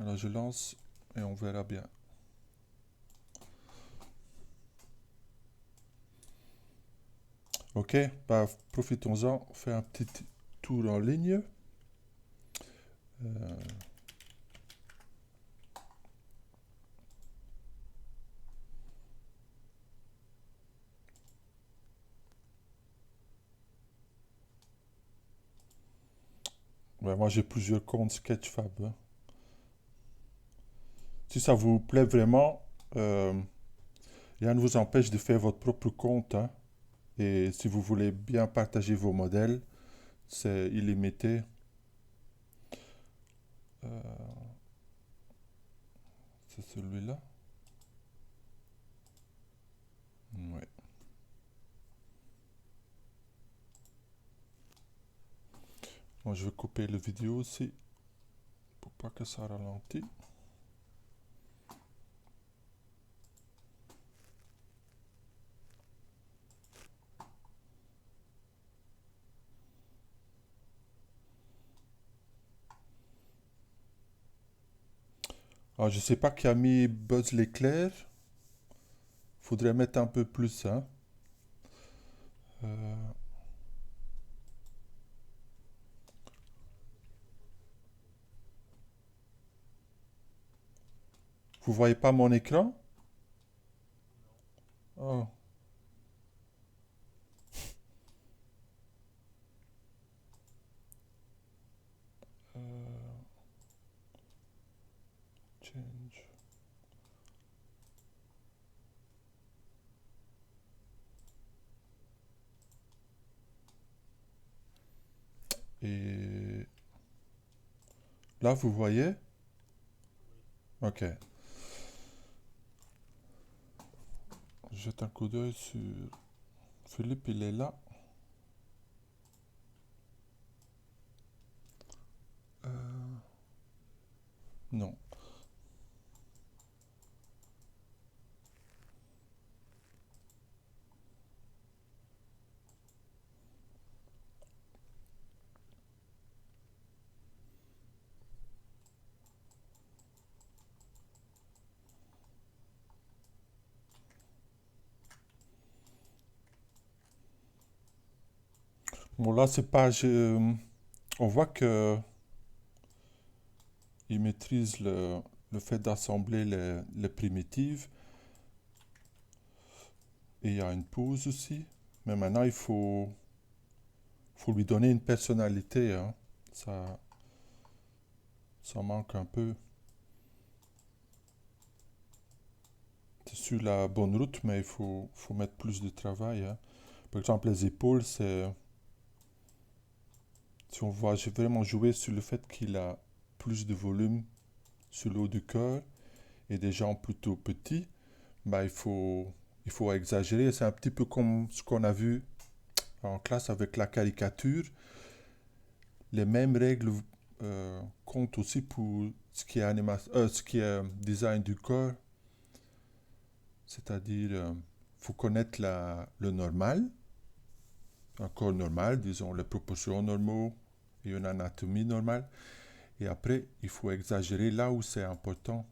Alors je lance et on verra bien. Ok, bah, profitons-en, on fait un petit tour en ligne. Euh, ouais, moi j'ai plusieurs comptes Sketchfab, hein. Si ça vous plaît vraiment, rien ne vous empêche de faire votre propre compte, hein. Et si vous voulez bien partager vos modèles, c'est illimité. Euh, c'est celui-là. Ouais. Moi je vais couper la vidéo aussi pour pas que ça ralentit. Alors je sais pas qui a mis Buzz l'éclair. Faudrait mettre un peu plus, hein. Euh, vous voyez pas mon écran? Oh. Euh, change. Et là, vous voyez? Ok. Jette un coup d'œil sur Philippe, il est là. Euh, non. Bon, là, c'est pas. On voit que il maîtrise le fait d'assembler les primitives. Et il y a une pause aussi. Mais maintenant, faut lui donner une personnalité, hein. Ça, ça manque un peu. C'est sur la bonne route, mais faut mettre plus de travail, hein. Par exemple, les épaules, c'est. Si on va vraiment jouer sur le fait qu'il a plus de volume sur le haut du corps et des jambes plutôt petits, bah il faut exagérer. C'est un petit peu comme ce qu'on a vu en classe avec la caricature. Les mêmes règles comptent aussi pour ce qui est, ce qui est design du corps. C'est-à-dire, faut connaître le normal, un corps normal, disons les proportions normaux et une anatomie normale. Et après, il faut exagérer là où c'est important.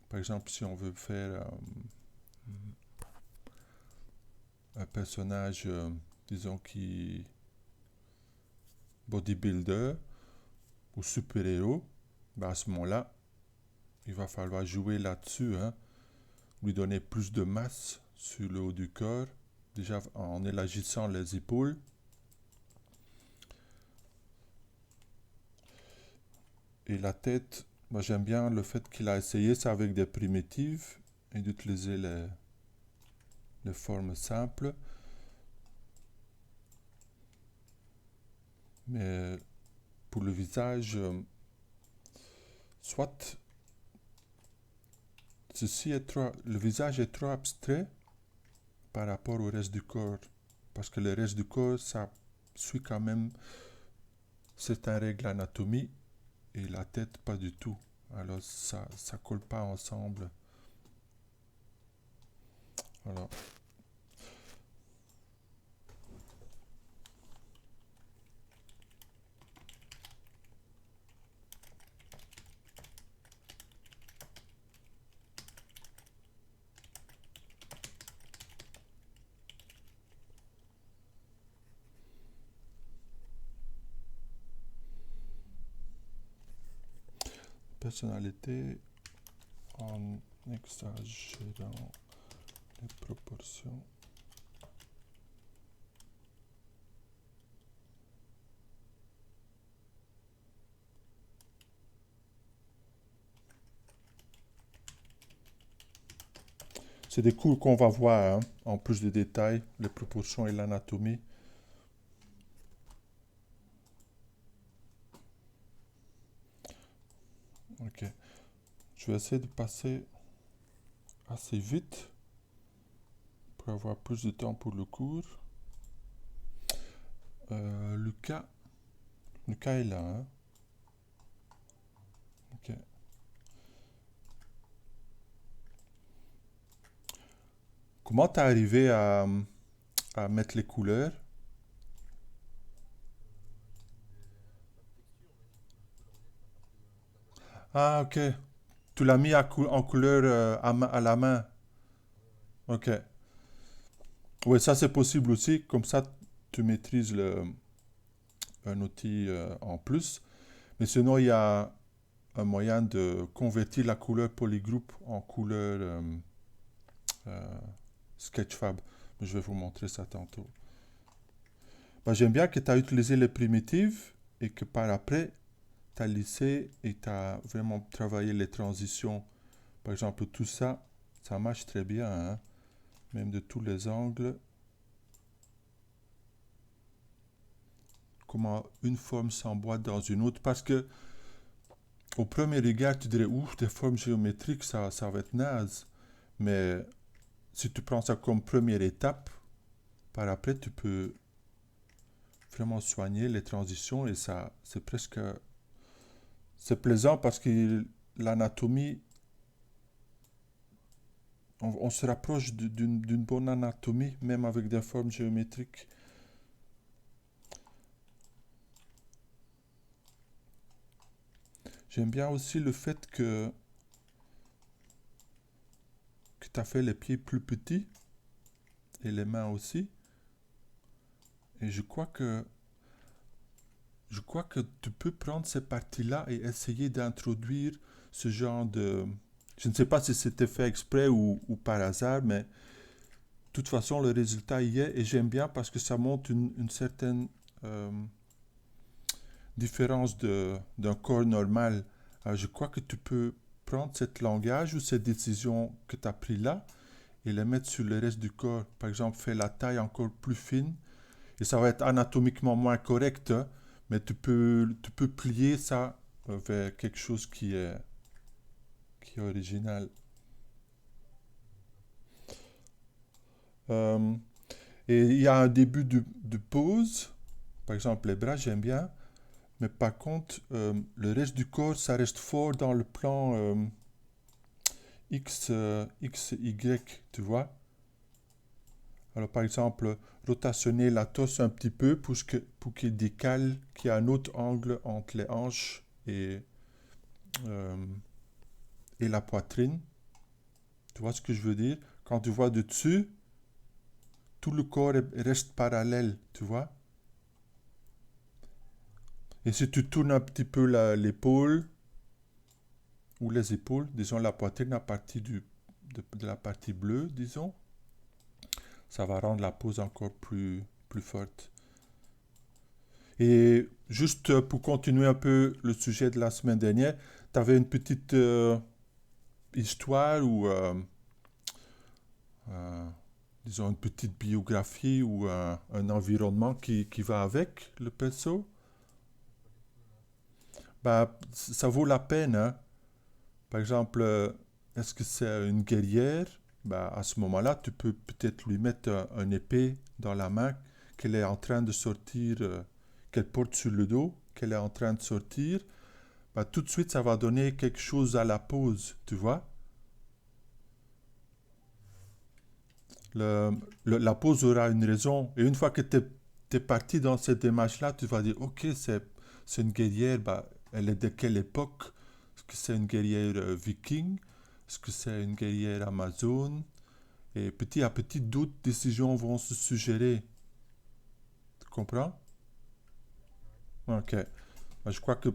Par exemple, si on veut faire un personnage, disons, qui bodybuilder ou super-héros, ben à ce moment-là, il va falloir jouer là-dessus, hein, lui donner plus de masse sur le haut du corps, déjà en élargissant les épaules. Et la tête, moi j'aime bien le fait qu'il a essayé ça avec des primitives et d'utiliser les formes simples. Mais pour le visage, soit le visage est trop abstrait par rapport au reste du corps. Parce que le reste du corps, ça suit quand même certaines règles d'anatomie et la tête pas du tout. Alors ça colle pas ensemble. Voilà. personnalité en exagérant les proportions. C'est des cours qu'on va voir, hein, en plus de détails, les proportions et l'anatomie. Ok. Je vais essayer de passer assez vite pour avoir plus de temps pour le cours. Lucas. Lucas est là, hein? Ok. Comment t'es arrivé à mettre les couleurs? Ah, ok. Tu l'as mis en couleur à la main. Ok. Oui, ça c'est possible aussi. Comme ça, tu maîtrises un outil en plus. Mais sinon, il y a un moyen de convertir la couleur polygroup en couleur euh, Sketchfab. Je vais vous montrer ça tantôt. Bah, j'aime bien que tu as utilisé les primitives et que par après, tu as lissé et tu as vraiment travaillé les transitions. Par exemple, tout ça, ça marche très bien, hein, même de tous les angles. Comment une forme s'emboîte dans une autre. Parce que au premier regard, tu dirais, ouf, des formes géométriques, ça va être naze. Mais si tu prends ça comme première étape, par après, tu peux vraiment soigner les transitions et ça, c'est presque... C'est plaisant parce que l'anatomie, on se rapproche d'une bonne anatomie, même avec des formes géométriques. J'aime bien aussi le fait que tu as fait les pieds plus petits et les mains aussi. Et je crois que tu peux prendre ces parties-là et essayer d'introduire ce genre de... Je ne sais pas si c'était fait exprès ou par hasard, mais de toute façon, le résultat y est. Et j'aime bien parce que ça montre une certaine euh, différence d'un corps normal. Alors, je crois que tu peux prendre ce langage ou cette décision que tu as pris là et les mettre sur le reste du corps. Par exemple, faire la taille encore plus fine. Et ça va être anatomiquement moins correct, hein, mais tu peux plier ça vers quelque chose qui est original. Euh, et il y a un début de pause. Par exemple, les bras, j'aime bien. Mais par contre, le reste du corps, ça reste fort dans le plan X, Y, tu vois. Alors, par exemple, rotationner la torse un petit peu pour qu'il décale, qu'il y ait un autre angle entre les hanches euh, et la poitrine. Tu vois ce que je veux dire? Quand tu vois de dessus, tout le corps reste parallèle, tu vois? Et si tu tournes un petit peu l'épaule, ou les épaules, disons la poitrine à partir de la partie bleue, disons, ça va rendre la pose encore plus forte. Et juste pour continuer un peu le sujet de la semaine dernière, tu avais une petite histoire ou, euh, disons, une petite biographie ou un environnement qui va avec le perso. Bah, ça vaut la peine, hein. Par exemple, est-ce que c'est une guerrière? Bah, à ce moment-là, tu peux peut-être lui mettre un épée dans la main qu'elle est en train de sortir, qu'elle porte sur le dos, qu'elle est en train de sortir. Bah, tout de suite, ça va donner quelque chose à la pose, tu vois? Le- la pose aura une raison. Et une fois que tu es parti dans cette démarche-là, tu vas dire, ok, c'est une guerrière, bah, elle est de quelle époque? Est-ce que c'est une guerrière viking? Est-ce que c'est une guerrière amazone? Et petit à petit, d'autres décisions vont se suggérer. Tu comprends? Ok. Bah, je crois que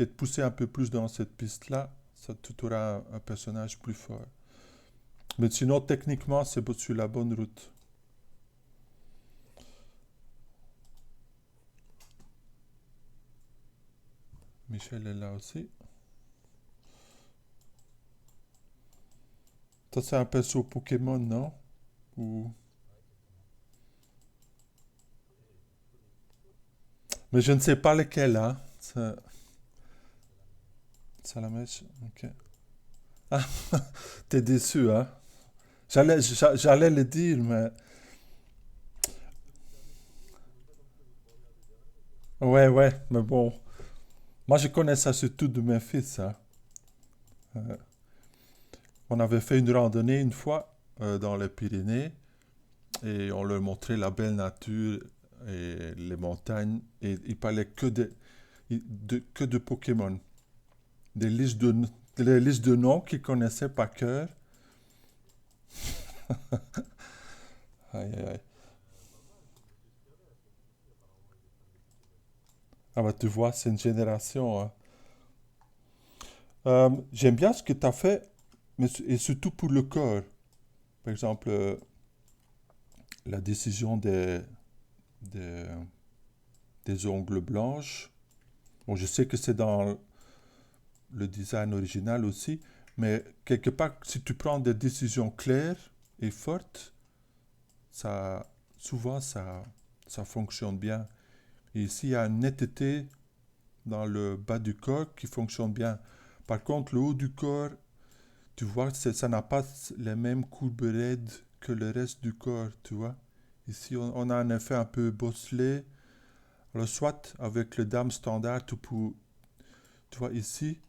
peut-être pousser un peu plus dans cette piste-là, ça tu auras un personnage plus fort. Mais sinon, techniquement, c'est sur la bonne route. Michel est là aussi. Ça, c'est un perso Pokémon, non? Ou... Mais je ne sais pas lequel, hein. Salamèche, ok. Ah, t'es déçu, hein? J'allais le dire, mais... Ouais, ouais, mais bon. Moi, je connais ça surtout de mes fils, hein. Euh, on avait fait une randonnée une fois dans les Pyrénées et on leur montrait la belle nature et les montagnes et il parlait que de Pokémon. Des listes de, des listes de noms qu'ils connaissaient par cœur. Aïe, aïe, aïe. Ah bah tu vois, c'est une génération, hein. J'aime bien ce que tu as fait, et surtout pour le corps. Par exemple, la décision des, des ongles blanches. Bon, je sais que c'est dans le design original aussi, mais quelque part, si tu prends des décisions claires et fortes, ça, souvent ça fonctionne bien. Et ici, il y a une netteté dans le bas du corps qui fonctionne bien. Par contre, le haut du corps, tu vois, ça n'a pas les mêmes courbes raides que le reste du corps, tu vois. Ici, on a un effet un peu bosselé. Alors, soit avec le dame standard, tu vois, ici,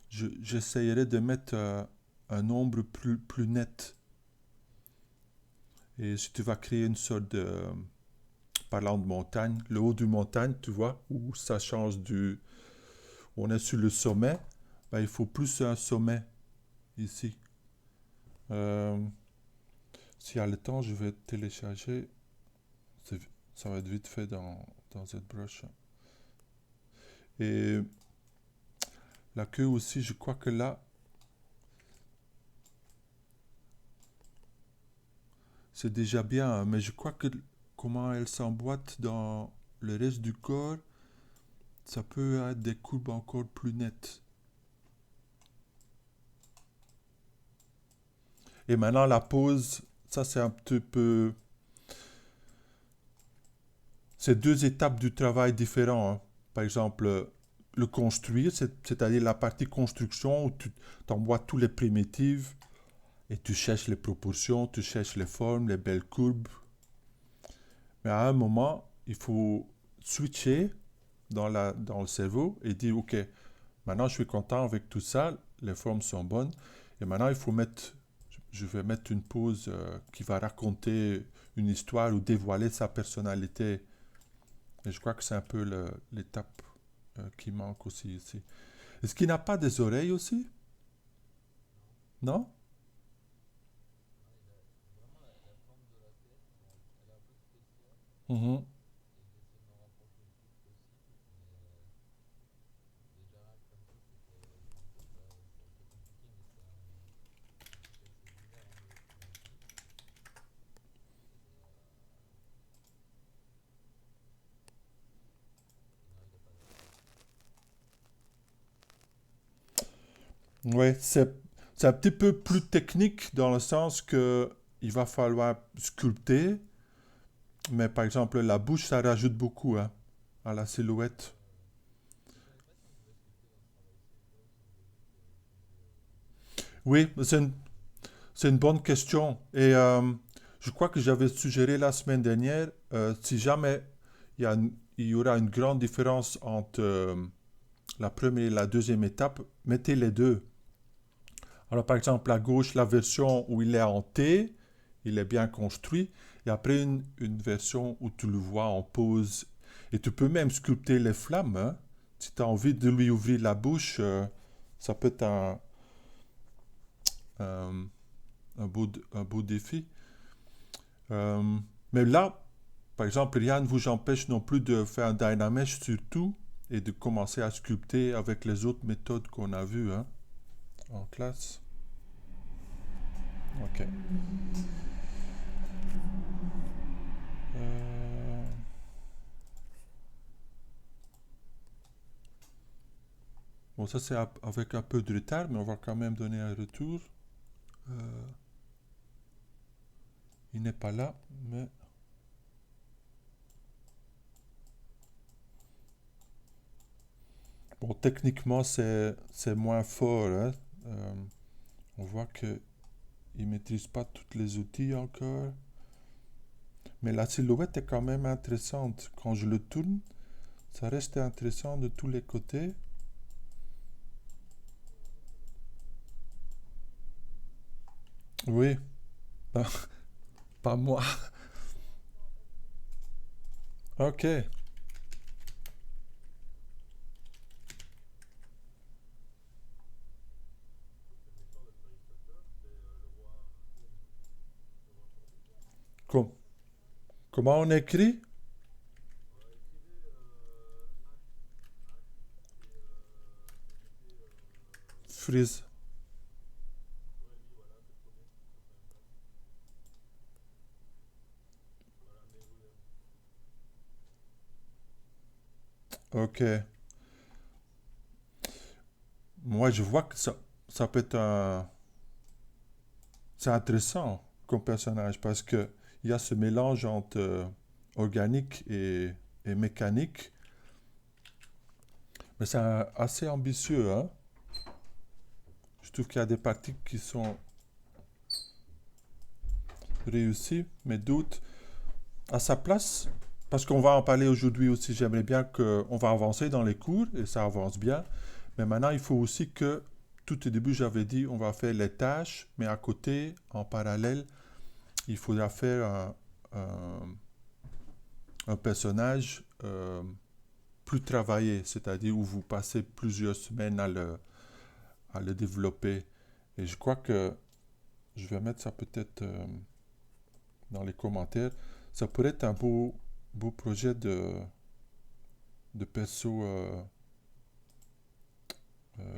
j'essayerais de mettre un nombre plus net. Et si tu vas créer une sorte de, parlant de montagne, le haut du montagne, tu vois, où ça change on est sur le sommet, ben, il faut plus un sommet ici. Euh, S'il y a le temps, je vais télécharger. C'est- Ça va être vite fait dans cette broche. Et la queue aussi, je crois que là, c'est déjà bien, hein, mais je crois que comment elle s'emboîte dans le reste du corps, ça peut être des courbes encore plus nettes. Et maintenant, la pose, ça c'est un petit peu... C'est deux étapes du travail différents, hein. Par exemple, le construire, c'est-à-dire la partie construction où tu t'envoies tous les primitives et tu cherches les proportions, tu cherches les formes, les belles courbes. Mais à un moment, il faut switcher dans le cerveau et dire, OK, maintenant je suis content avec tout ça, les formes sont bonnes, et maintenant je vais mettre une pause qui va raconter une histoire ou dévoiler sa personnalité. Et je crois que c'est un peu l'étape qui manque aussi ici. Est-ce qu'il n'a pas des oreilles aussi? Non? Mhm. Ouais, c'est un petit peu plus technique dans le sens que il va falloir sculpter, mais par exemple la bouche, ça rajoute beaucoup hein, à la silhouette. Oui, c'est une bonne question. Et je crois que j'avais suggéré la semaine dernière, si jamais il y aura une grande différence entre la première et la deuxième étape, mettez les deux. Alors par exemple, à gauche, la version où il est en T, il est bien construit, et après une version où tu le vois en pause. Et tu peux même sculpter les flammes, hein. Si tu as envie de lui ouvrir la bouche, ça peut être un, un beau défi. Euh, mais là, par exemple, rien ne vous empêche non plus de faire un Dynamesh sur tout et de commencer à sculpter avec les autres méthodes qu'on a vues hein, en classe. Ok. Euh, Bon, ça c'est avec un peu de retard, mais on va quand même donner un retour. Euh, il n'est pas là, mais... Bon, techniquement, c'est moins fort. Hein. Euh, on voit qu'il ne maîtrise pas tous les outils encore. Mais la silhouette est quand même intéressante. Quand je le tourne, ça reste intéressant de tous les côtés. Oui, ben, pas moi. Ok. Com- Comment on écrit? Frise. Ok. Moi, je vois que ça peut être un... C'est intéressant comme personnage parce que il y a ce mélange entre organique et mécanique. Mais c'est assez ambitieux, hein? Je trouve qu'il y a des parties qui sont réussies, mais d'autres à sa place. Parce qu'on va en parler aujourd'hui aussi. J'aimerais bien qu'on va avancer dans les cours et ça avance bien. Mais maintenant, il faut aussi que, tout au début, j'avais dit, on va faire les tâches, mais à côté, en parallèle, il faudra faire un personnage plus travaillé, c'est-à-dire où vous passez plusieurs semaines à le développer. Et je crois que je vais mettre ça peut-être dans les commentaires. Ça pourrait être un beau projet de perso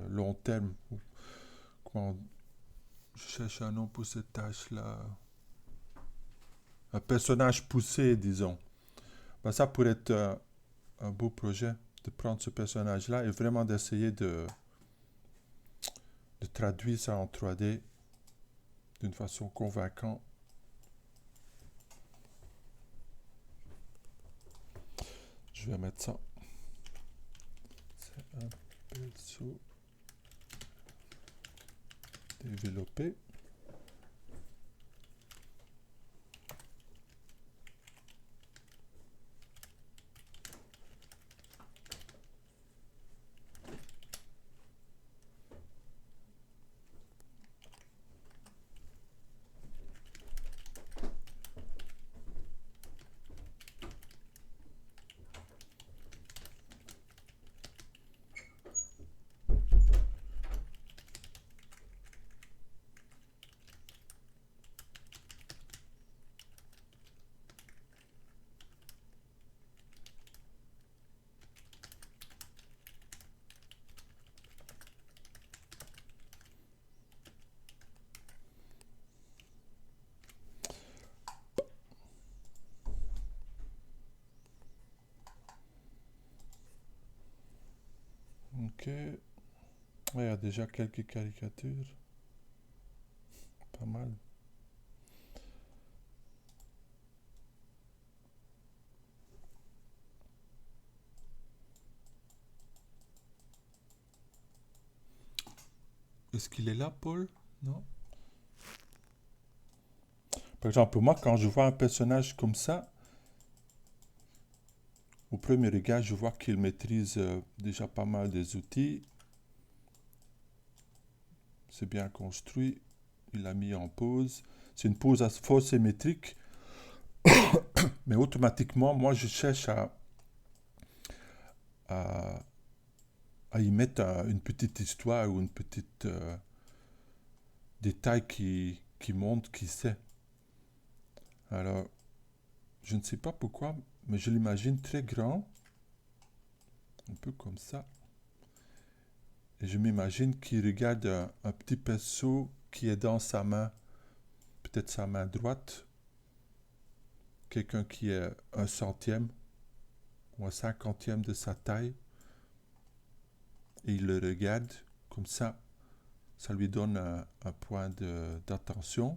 long terme. Comment, je cherche un nom pour cette tâche-là. Un personnage poussé, disons. Ben, ça pourrait être un beau projet de prendre ce personnage-là et vraiment d'essayer de traduire ça en 3D d'une façon convaincante. Je vais mettre ça. C'est un perso développé. Ok. Il y a déjà quelques caricatures. Pas mal. Est-ce qu'il est là, Paul? Non. Par exemple, moi, quand je vois un personnage comme ça, au premier regard, je vois qu'il maîtrise déjà pas mal des outils. C'est bien construit. Il l'a mis en pause. C'est une pose fort symétrique. Mais automatiquement, moi, je cherche à, à y mettre une petite histoire ou une petite détail qui montre qui c'est. Alors, je ne sais pas pourquoi, mais je l'imagine très grand un peu comme ça. Et je m'imagine qu'il regarde un petit pinceau qui est dans sa main, peut-être sa main droite, quelqu'un qui est un centième ou un cinquantième de sa taille, et il le regarde comme ça. Ça lui donne un point d'attention,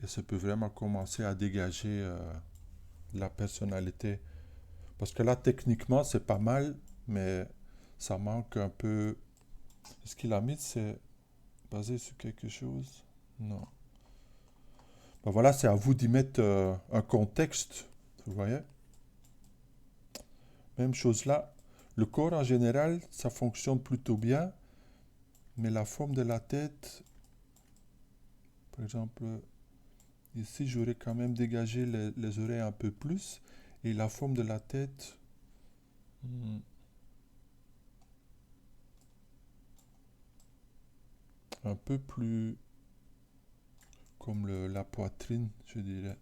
et ça peut vraiment commencer à dégager la personnalité. Parce que là, techniquement, c'est pas mal, mais ça manque un peu. Est-ce qu'il a mis, c'est basé sur quelque chose? Non. Ben voilà, c'est à vous d'y mettre un contexte, vous voyez. Même chose là. Le corps en général, ça fonctionne plutôt bien, mais la forme de la tête, par exemple, ici, j'aurais quand même dégagé les oreilles un peu plus, et la forme de la tête, un peu plus comme la poitrine, je dirais.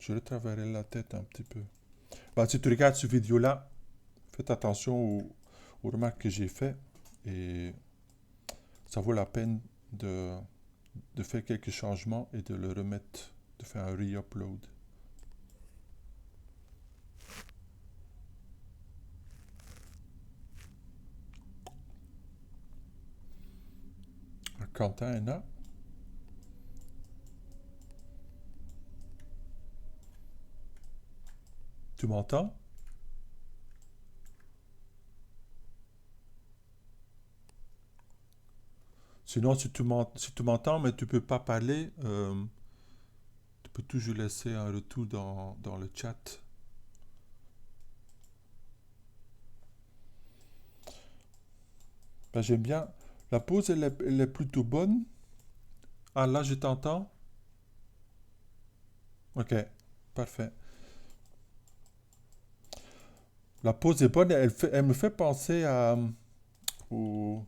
Je retravaillerai la tête un petit peu. Bah, si tu regardes cette vidéo-là, faites attention aux remarques que j'ai faites, et ça vaut la peine de faire quelques changements et de le remettre, de faire un re-upload. Quentin est là. Tu m'entends? Sinon, si tu m'entends, mais tu peux pas parler, tu peux toujours laisser un retour dans le chat. Ben, j'aime bien. La pause, elle est plutôt bonne. Ah, là, je t'entends. Ok, parfait. La pause est bonne. Elle me fait penser au...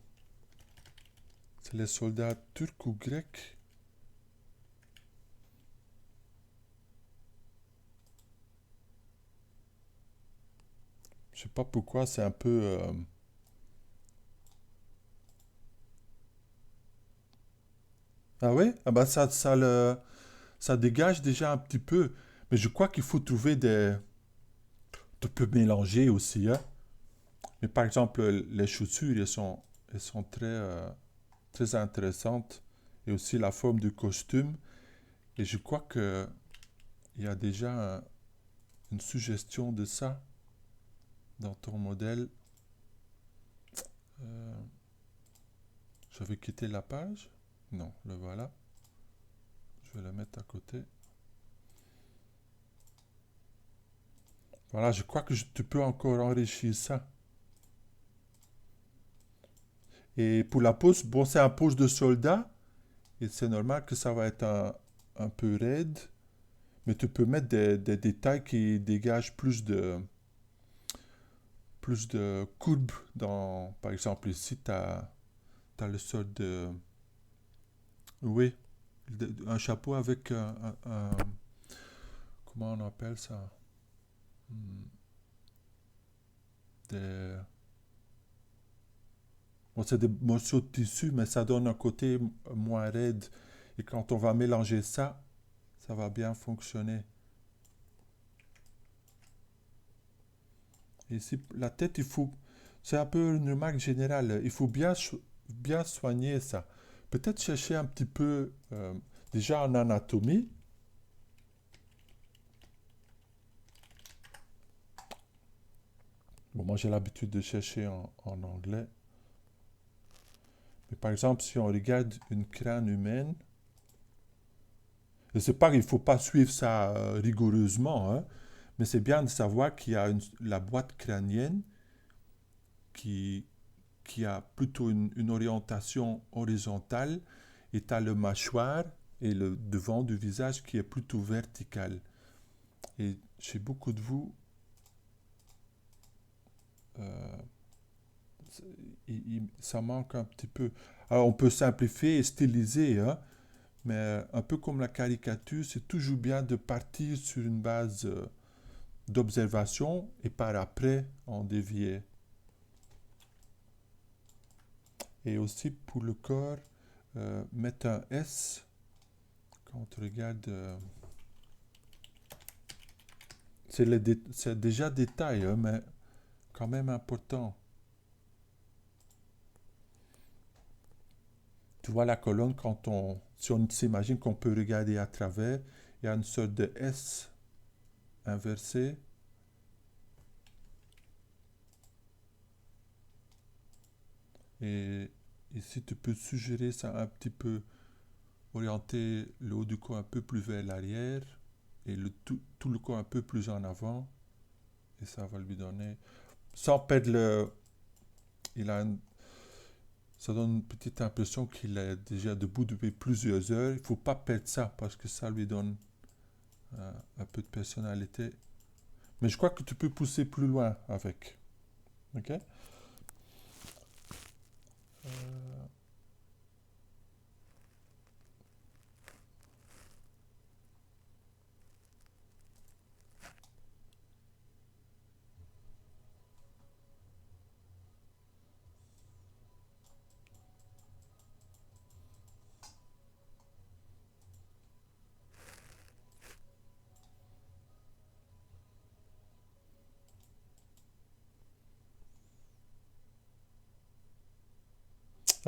C'est les soldats turcs ou grecs. Je sais pas pourquoi, c'est un peu... Ah oui? Ah ben ça dégage déjà un petit peu. Mais je crois qu'il faut trouver des... Tu peux mélanger aussi, hein. Mais par exemple, les chaussures, elles sont très intéressantes. Et aussi la forme du costume. Et je crois que il y a déjà une suggestion de ça dans ton modèle. Euh, je vais quitter la page. Non, le voilà. Je vais le mettre à côté. Voilà, je crois que tu peux encore enrichir ça. Et pour la pose, bon, c'est un pose de soldat. Et c'est normal que ça va être un peu raide. Mais tu peux mettre des détails qui dégagent plus de courbes dans... Par exemple, ici, tu as le sort de... Oui, un chapeau avec comment on appelle ça? Hmm, des... Bon, c'est des morceaux de tissu, mais ça donne un côté moins raide. Et quand on va mélanger ça, ça va bien fonctionner. Et ici, la tête, il faut... C'est un peu une remarque générale. Il faut bien soigner ça. Peut-être chercher un petit peu déjà en anatomie. Bon, moi j'ai l'habitude de chercher en anglais. Mais par exemple, si on regarde une crâne humaine, je sais pas, il ne faut pas suivre ça rigoureusement, hein, mais c'est bien de savoir qu'il y a la boîte crânienne qui, qui a plutôt une orientation horizontale, et tu as le mâchoire et le devant du visage qui est plutôt vertical. Et chez beaucoup de vous, euh, ça manque un petit peu. Alors on peut simplifier et styliser, hein, Mais un peu comme la caricature, c'est toujours bien de partir sur une base d'observation et par après en dévier. Et aussi pour le corps, mettre un S quand on regarde. C'est déjà détail, hein, mais quand même important. Tu vois la colonne, si on s'imagine qu'on peut regarder à travers, il y a une sorte de S inversé. Et ici, tu peux suggérer ça un petit peu, orienter le haut du corps un peu plus vers l'arrière et tout le corps un peu plus en avant. Et ça va lui donner, sans perdre il a ça donne une petite impression qu'il est déjà debout depuis plusieurs heures. Il ne faut pas perdre ça parce que ça lui donne un peu de personnalité. Mais je crois que tu peux pousser plus loin avec. Ok?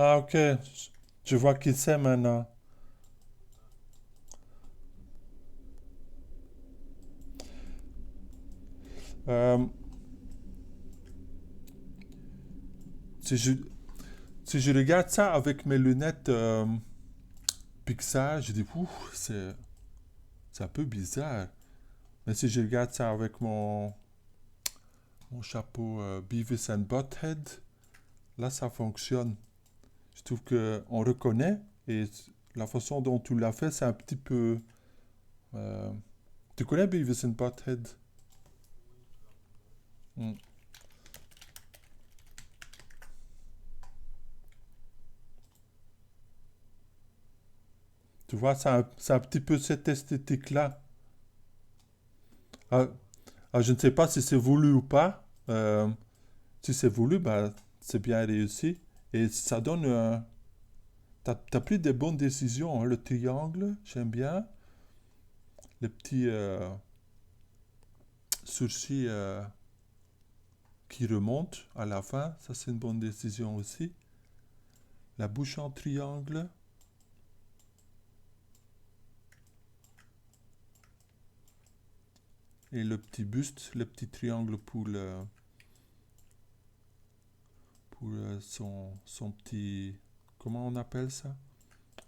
Ah, ok. Je vois qui c'est maintenant. Euh, si je, si je regarde ça avec mes lunettes Pixar, je dis, ouh, c'est un peu bizarre. Mais si je regarde ça avec mon chapeau Beavis and Butthead, là, ça fonctionne. Je trouve qu'on reconnaît et la façon dont tu l'as fait, c'est un petit peu. euh, Tu connais Beavis and Butthead? Hmm. Tu vois, c'est un petit peu cette esthétique-là. Ah, je ne sais pas si c'est voulu ou pas. Si c'est voulu, bah, c'est bien réussi. Et ça donne. T'as pris des bonnes décisions, hein. Le triangle, j'aime bien. Les petits sourcils qui remontent à la fin, ça c'est une bonne décision aussi. La bouche en triangle. Et le petit buste, le petit triangle pour son petit. Comment on appelle ça?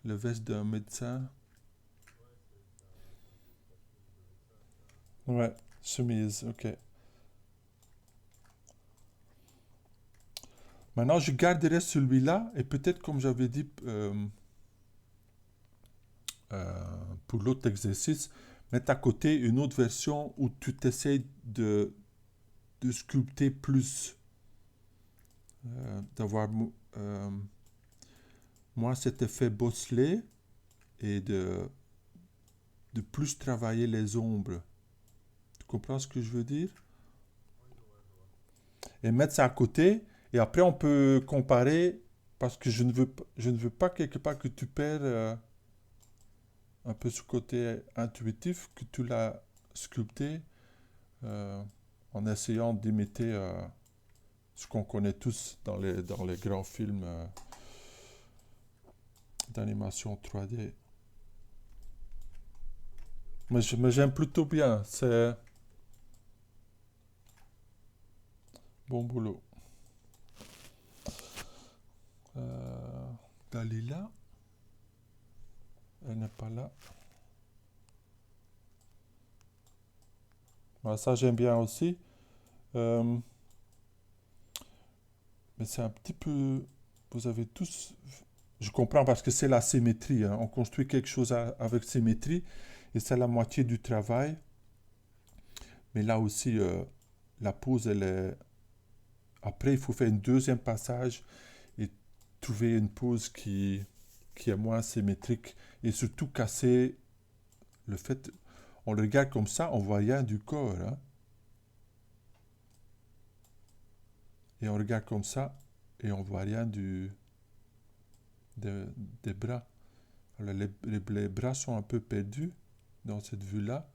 Le veste d'un médecin. Ouais, chemise, ok. Maintenant, je garderai celui-là et peut-être, comme j'avais dit pour l'autre exercice, mettre à côté une autre version où tu t'essayes de sculpter plus, d'avoir moins cet effet bosselé et de plus travailler les ombres. Tu comprends ce que je veux dire? Et mettre ça à côté. Et après, on peut comparer parce que je ne veux pas quelque part que tu perds un peu ce côté intuitif que tu l'as sculpté euh, en essayant d'imiter ce qu'on connaît tous dans les grands films d'animation 3D. Mais j'aime plutôt bien, c'est bon boulot. Euh, Dalila, elle n'est pas là. Voilà, ça j'aime bien aussi. Euh, mais c'est un petit peu. Vous avez tous. Je comprends parce que c'est la symétrie, hein. On construit quelque chose avec symétrie et c'est la moitié du travail. Mais là aussi, la pose, elle est. Après, il faut faire un deuxième passage et trouver une pose qui qui est moins symétrique et surtout casser le fait, on le regarde comme ça, on voit rien du corps, hein. Et on regarde comme ça et on voit rien de- des bras. Alors, les bras sont un peu perdus dans cette vue-là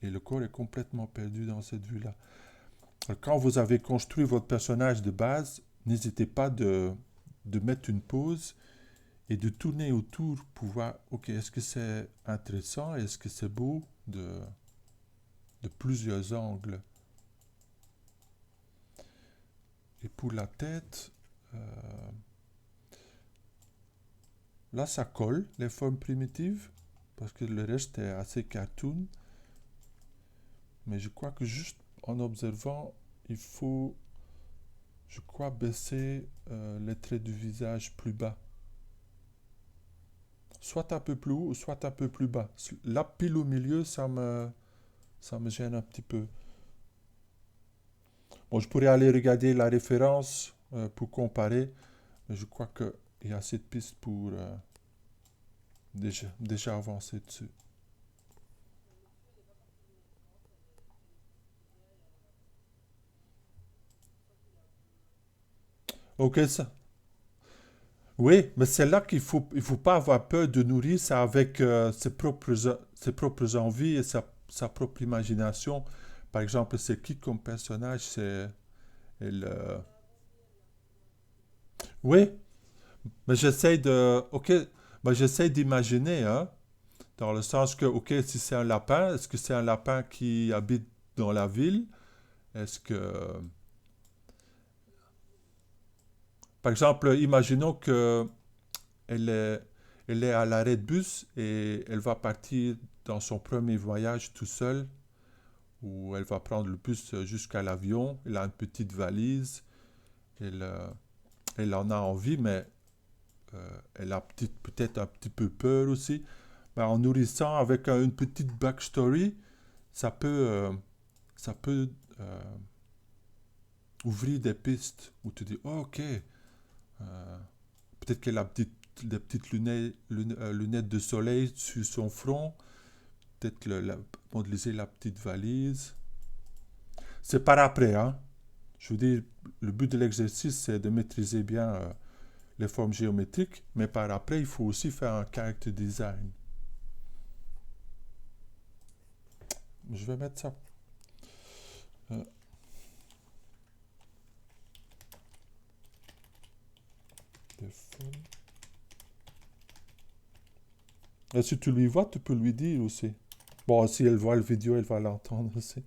et le corps est complètement perdu dans cette vue-là. Alors, quand vous avez construit votre personnage de base, n'hésitez pas de mettre une pause et de tourner autour pour voir, ok, est-ce que c'est intéressant, est-ce que c'est beau de plusieurs angles. Et pour la tête, euh, là ça colle, les formes primitives, parce que le reste est assez cartoon. Mais je crois que juste en observant, il faut, je crois, baisser les traits du visage plus bas. Soit un peu plus haut, soit un peu plus bas. La pile au milieu, ça me gêne un petit peu. Bon, je pourrais aller regarder la référence pour comparer, mais je crois qu'il y a assez de pistes pour déjà avancer dessus. Ok, ça. Oui, mais c'est là il faut pas avoir peur de nourrir ça avec ses propres envies et sa propre imagination. Par exemple, c'est qui comme personnage? C'est elle, oui, mais ok, mais j'essaie d'imaginer, hein, dans le sens que, ok, si c'est un lapin, est-ce que c'est un lapin qui habite dans la ville? Est-ce que, par exemple, imaginons que elle est, elle est à l'arrêt de bus et elle va partir dans son premier voyage tout seul, où elle va prendre le bus jusqu'à l'avion. Elle a une petite valise, elle, elle en a envie, mais elle a peut-être un petit peu peur aussi. Mais en nourrissant avec une petite backstory, ça peut, euh, ça peut ouvrir des pistes où tu dis, oh, ok, peut-être qu'elle a des petites lunettes de soleil sur son front, peut-être modéliser la petite valise. C'est par après, hein. Je vous dis, le but de l'exercice, c'est de maîtriser bien les formes géométriques, mais par après, il faut aussi faire un character design. Je vais mettre ça. Euh, des formes. Et si tu lui vois, tu peux lui dire aussi. Bon, si elle voit le vidéo, elle va l'entendre aussi.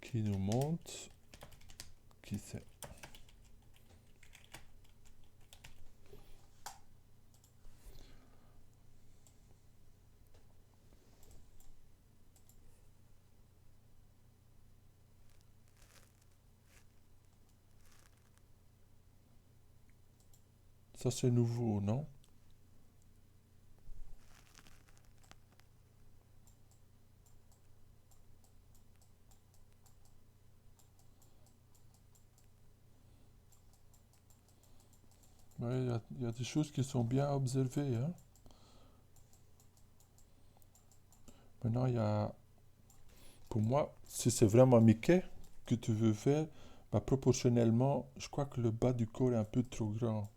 Qui nous montre qui c'est. Ça, c'est nouveau, non? Ouais, il y a des choses qui sont bien observées, hein. Maintenant, il y a, pour moi, si c'est vraiment Mickey que tu veux faire, bah, proportionnellement, je crois que le bas du corps est un peu trop grand.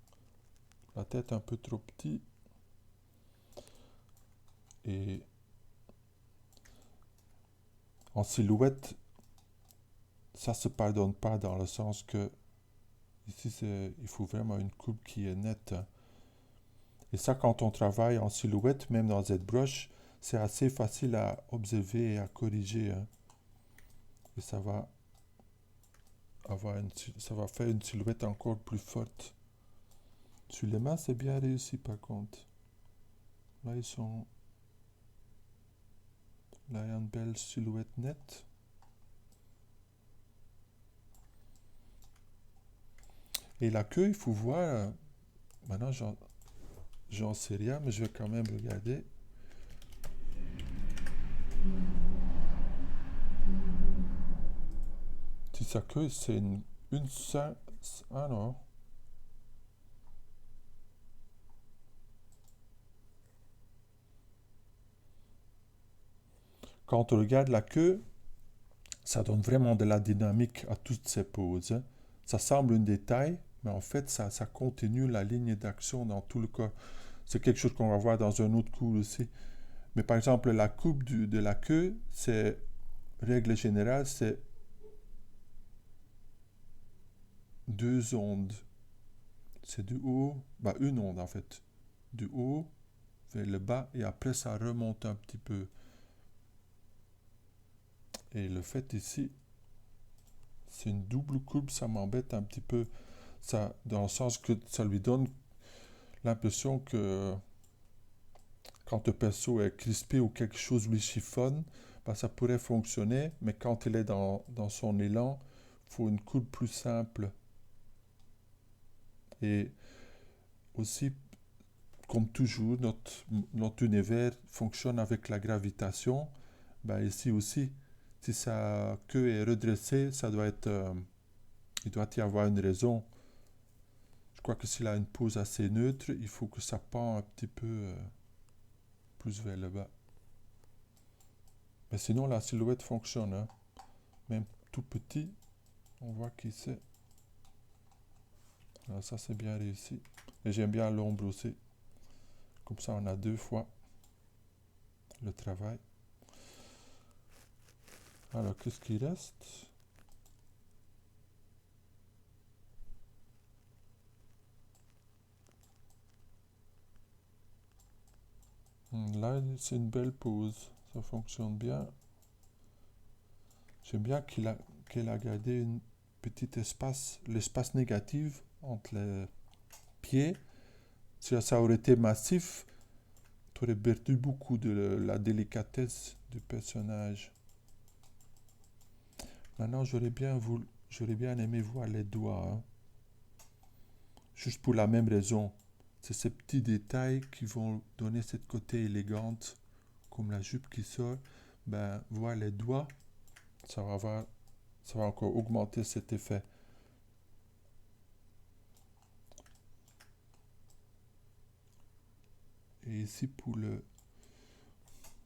La tête un peu trop petite. Et en silhouette, ça se pardonne pas dans le sens que ici, il faut vraiment une coupe qui est nette. Et ça, quand on travaille en silhouette, même dans ZBrush, c'est assez facile à observer et à corriger, hein. Et ça va faire une silhouette encore plus forte. Sur les mains, c'est bien réussi par contre. Là, là, il y a une belle silhouette nette. Et la queue, il faut voir, Maintenant, j'en sais rien, mais je vais quand même regarder. Si sa queue, c'est une seule... Ah non. Quand on regarde la queue, ça donne vraiment de la dynamique à toutes ces poses, hein. Ça semble un détail, mais en fait, ça continue la ligne d'action dans tout le corps. C'est quelque chose qu'on va voir dans un autre cours aussi. Mais par exemple, la coupe de la queue, c'est, règle générale, c'est deux ondes. C'est du haut, bah une onde en fait. Du haut vers le bas et après ça remonte un petit peu. Et le fait ici, c'est une double coupe, ça m'embête un petit peu. Ça, dans le sens que ça lui donne l'impression que quand le perso est crispé ou quelque chose lui chiffonne, bah, ça pourrait fonctionner, mais quand il est dans son élan, il faut une coupe plus simple. Et aussi, comme toujours, notre univers fonctionne avec la gravitation. Bah, ici aussi, si sa queue est redressée, ça doit être, il doit y avoir une raison. Je crois que s'il a une pose assez neutre, il faut que ça pend un petit peu plus vers le bas. Mais sinon, la silhouette fonctionne, hein. Même tout petit, on voit qui c'est. Alors ça, c'est bien réussi. Et j'aime bien l'ombre aussi. Comme ça, on a deux fois le travail. Alors, qu'est-ce qui reste? Là, c'est une belle pose. Ça fonctionne bien. J'aime bien qu'il a gardé un petit espace, l'espace négatif entre les pieds. Si ça aurait été massif, tu aurais perdu beaucoup de la délicatesse du personnage. Maintenant, j'aurais bien aimé voir les doigts, hein. Juste pour la même raison. C'est ces petits détails qui vont donner cette côté élégante, comme la jupe qui sort. Ben, voir les doigts, ça va encore augmenter cet effet. Et ici,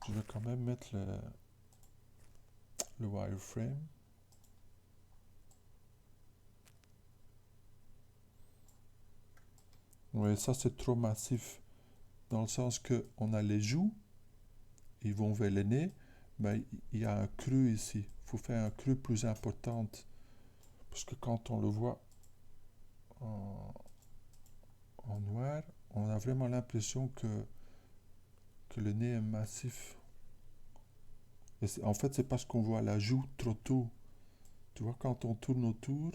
je vais quand même mettre le wireframe. Oui, ça c'est trop massif, dans le sens que on a les joues, ils vont vers le nez, mais il y a un creux ici. Il faut faire un creux plus important, parce que quand on le voit en, en noir, on a vraiment l'impression que le nez est massif. Et en fait, c'est parce qu'on voit la joue trop tôt. Tu vois, quand on tourne autour,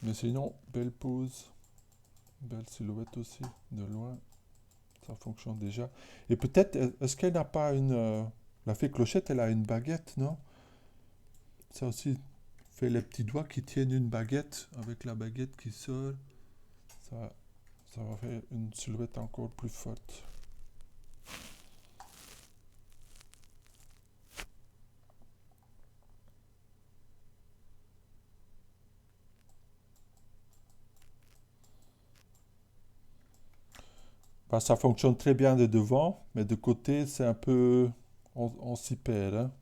mais sinon, belle pose, belle silhouette aussi, de loin, ça fonctionne déjà. Et peut-être, est-ce qu'elle n'a pas une... la fée Clochette, elle a une baguette, non? Ça aussi, fait les petits doigts qui tiennent une baguette, avec la baguette qui sort, ça, ça va faire une silhouette encore plus forte. Bah, ça fonctionne très bien de devant, mais de côté, c'est un peu... on s'y perd, hein.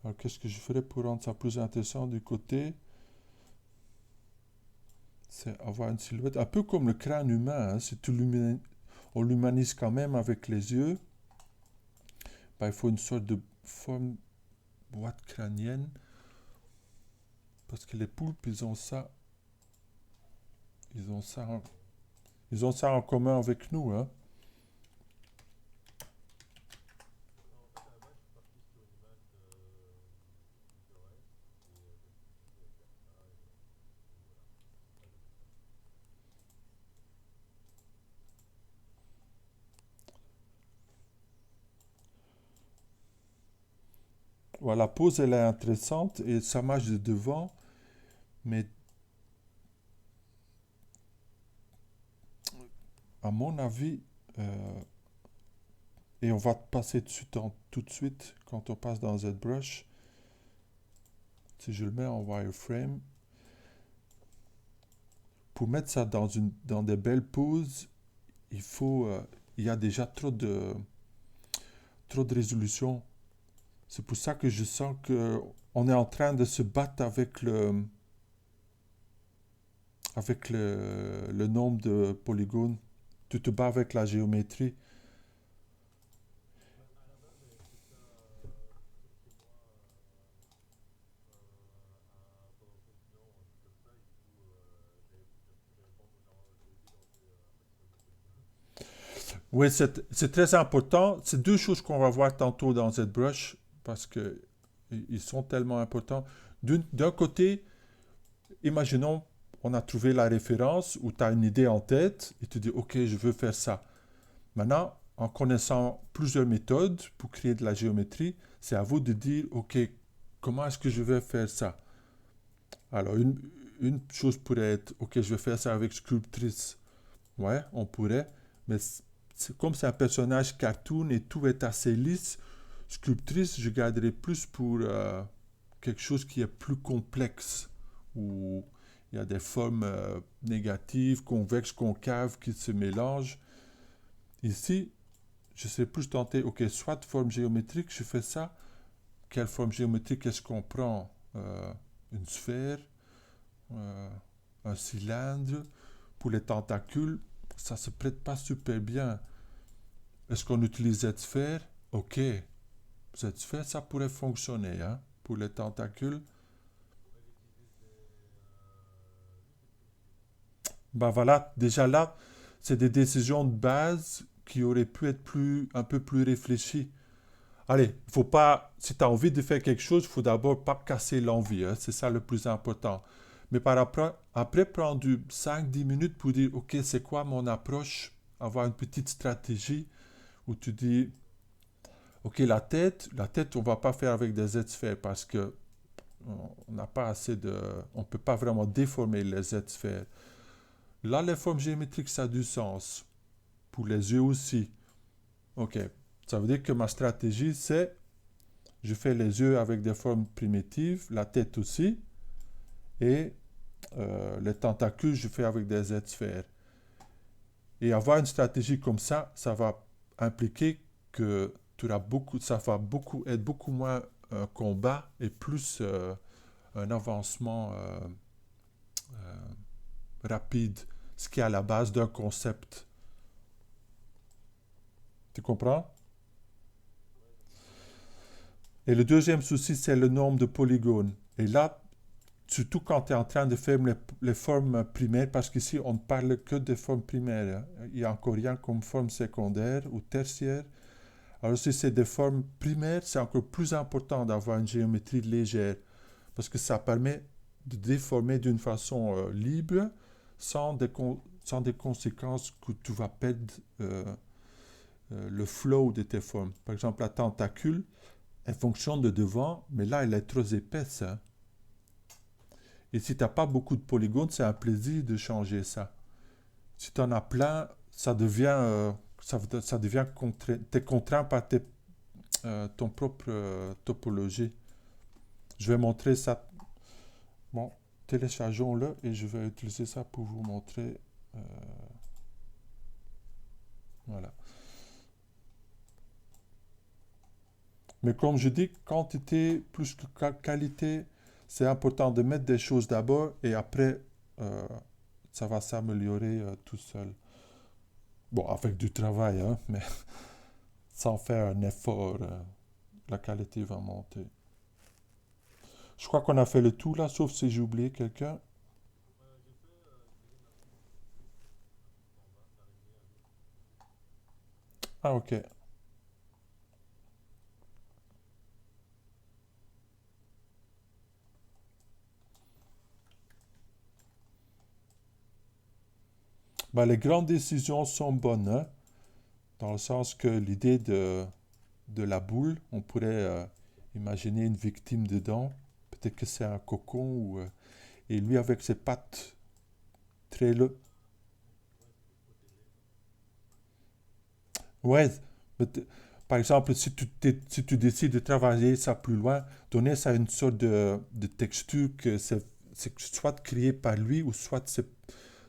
Alors, qu'est-ce que je ferais pour rendre ça plus intéressant du côté? C'est avoir une silhouette, un peu comme le crâne humain, hein. Si on l'humanise quand même avec les yeux, bah, il faut une sorte de forme boîte crânienne, parce que les poulpes, ils ont ça, ils ont ça en commun avec nous, hein. Voilà, la pose, elle est intéressante et ça marche de devant, mais à mon avis, euh, et on va passer dessus tout de suite quand on passe dans ZBrush. Si je le mets en wireframe, pour mettre ça dans des belles poses, il y a déjà trop de résolution. C'est pour ça que je sens que on est en train de se battre avec le nombre de polygones. Tu te bats avec la géométrie. Oui, c'est très important. C'est deux choses qu'on va voir tantôt dans ZBrush parce que ils sont tellement importants. D'un côté, imaginons, on a trouvé la référence ou tu as une idée en tête et tu dis, OK, je veux faire ça. Maintenant, en connaissant plusieurs méthodes pour créer de la géométrie, c'est à vous de dire, OK, comment est-ce que je vais faire ça? Alors, une chose pourrait être, OK, je vais faire ça avec Sculptrice. Ouais, on pourrait, mais comme c'est un personnage cartoon et tout est assez lisse, Sculptrice, je garderais plus pour quelque chose qui est plus complexe, où il y a des formes négatives, convexes, concaves qui se mélangent. Ici, je serais plus tenté, ok, soit forme géométrique, je fais ça. Quelle forme géométrique est-ce qu'on prend? Une sphère, euh, un cylindre. Pour les tentacules, ça se prête pas super bien. Est-ce qu'on utilise cette sphère? Ok, cette sphère, ça pourrait fonctionner, hein, pour les tentacules. Ben voilà, déjà là, c'est des décisions de base qui auraient pu être un peu plus réfléchies. Allez, faut pas, si tu as envie de faire quelque chose, il faut d'abord pas casser l'envie, hein, c'est ça le plus important. Mais après prendre 5-10 minutes pour dire, ok, c'est quoi mon approche, avoir une petite stratégie où tu dis, ok, la tête, on va pas faire avec des Z-sphères parce que on n'a pas assez de, on peut pas vraiment déformer les Z-sphères. Là, les formes géométriques, ça a du sens. Pour les yeux aussi. Ok. Ça veut dire que ma stratégie, c'est je fais les yeux avec des formes primitives, la tête aussi, et les tentacules, je fais avec des Z-sphères. Et avoir une stratégie comme ça va impliquer que ça va être beaucoup moins un combat et plus un avancement rapide, ce qui est à la base d'un concept. Tu comprends? Et le deuxième souci, c'est le nombre de polygones. Et là, surtout quand tu es en train de faire les formes primaires, parce qu'ici, on ne parle que des formes primaires, hein. Il n'y a encore rien comme forme secondaire ou tertiaire. Alors, si c'est des formes primaires, c'est encore plus important d'avoir une géométrie légère, parce que ça permet de déformer d'une façon libre, sans des conséquences que tu vas perdre le flow de tes formes. Par exemple, la tentacule, elle fonctionne de devant, mais là, elle est trop épaisse, hein. Et si tu n'as pas beaucoup de polygones, c'est un plaisir de changer ça. Si tu en as plein, ça devient t'es contraint par ton propre topologie. Je vais montrer ça. Bon, téléchargeons-le et je vais utiliser ça pour vous montrer. euh, voilà. Mais comme je dis, quantité plus que qualité, c'est important de mettre des choses d'abord et après, euh, ça va s'améliorer tout seul. Bon, avec du travail, hein, mais sans faire un effort, la qualité va monter. Je crois qu'on a fait le tout là, sauf si j'ai oublié quelqu'un. Ah, ok. Bah, les grandes décisions sont bonnes, hein, dans le sens que l'idée de la boule, on pourrait Imaginez une victime dedans. Peut-être que c'est un cocon. Et lui, avec ses pattes très... Ouais, mais par exemple, si tu décides de travailler ça plus loin, donner ça une sorte de texture que c'est soit créé par lui ou soit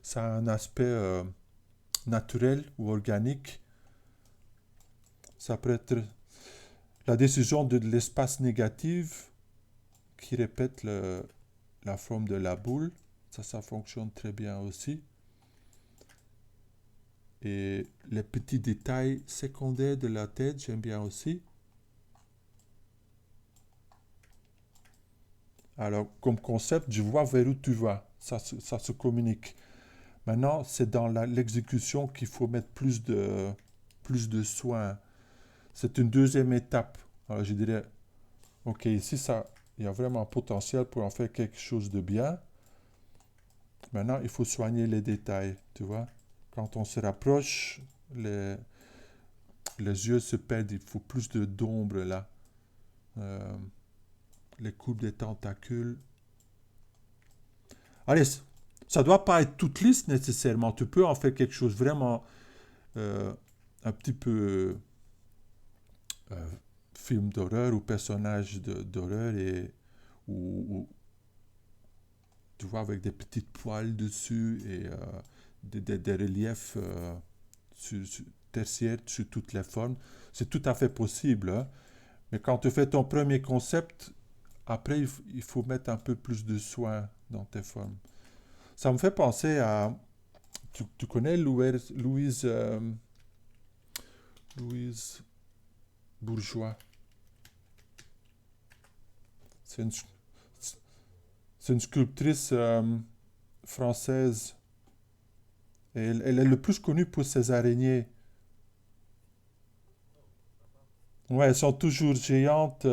ça a un aspect naturel ou organique. Ça peut être la décision de l'espace négatif qui répète la forme de la boule. Ça fonctionne très bien aussi. Et les petits détails secondaires de la tête, j'aime bien aussi. Alors, comme concept, je vois vers où tu vas. Ça se communique. Maintenant, c'est dans l'exécution qu'il faut mettre plus de soin. C'est une deuxième étape. Alors, je dirais, ok, ici, il y a vraiment un potentiel pour en faire quelque chose de bien. Maintenant, il faut soigner les détails, tu vois. Quand on se rapproche, les, les yeux se perdent. Il faut plus d'ombre là. Euh, les coupes des tentacules. Allez, ça ne doit pas être toute lisse nécessairement. Tu peux en faire quelque chose vraiment euh, un petit peu euh, film d'horreur ou personnage d'horreur ou tu vois avec des petites poils dessus et des reliefs tertiaires sur toutes les formes. C'est tout à fait possible. Hein. Mais quand tu fais ton premier concept, après il faut mettre un peu plus de soin dans tes formes. Ça me fait penser à... Tu connais Louise Bourgeois. C'est une, c'est une sculptrice française. Et elle est le plus connue pour ses araignées. Ouais, elles sont toujours géantes.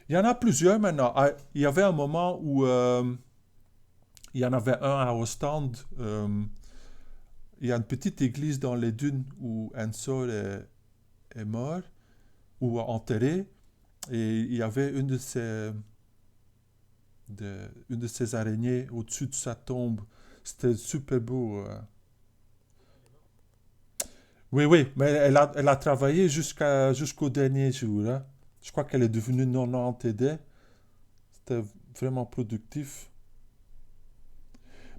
Il y en a plusieurs maintenant. Ah, il y avait un moment où il y en avait un à Ostende. Il y a une petite église dans les dunes où Ensor est mort ou enterré. Et il y avait une de ces araignées au-dessus de sa tombe. C'était super beau. Oui, oui, mais elle a travaillé jusqu'au dernier jour. Hein. Je crois qu'elle est devenue 90 TD. C'était vraiment productif.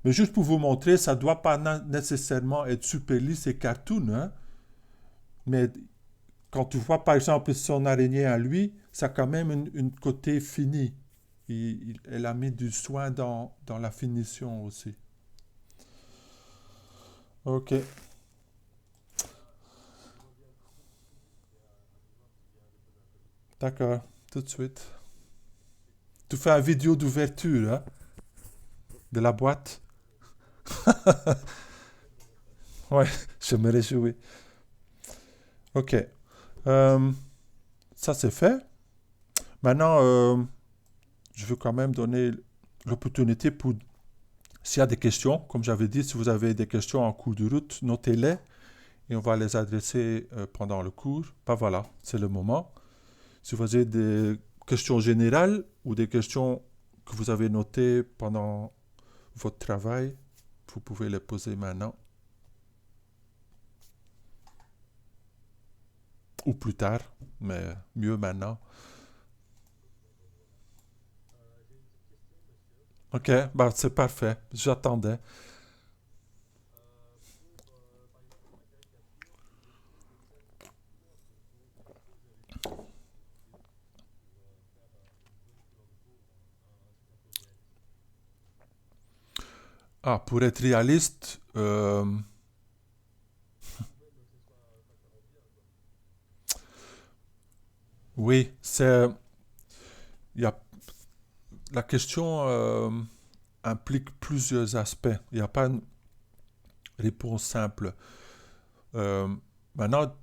Mais juste pour vous montrer, ça ne doit pas nécessairement être super lisse et cartoon. Hein. Mais quand tu vois par exemple son araignée à lui, ça a quand même une côté fini. Elle a mis du soin dans la finition aussi. Ok, d'accord, tout de suite. Tu fais une vidéo d'ouverture hein, de la boîte. Ouais, je me réjouis. Ok, euh, ça c'est fait. Maintenant, je veux quand même donner l'opportunité pour, s'il y a des questions, comme j'avais dit, si vous avez des questions en cours de route, notez-les et on va les adresser pendant le cours. Ben voilà, c'est le moment. Si vous avez des questions générales ou des questions que vous avez notées pendant votre travail, vous pouvez les poser maintenant ou plus tard, mais mieux maintenant. Ok, bah c'est parfait. J'attendais. Ah, pour être réaliste, oui, il y a, la question implique plusieurs aspects. Il n'y a pas une réponse simple. Euh, maintenant,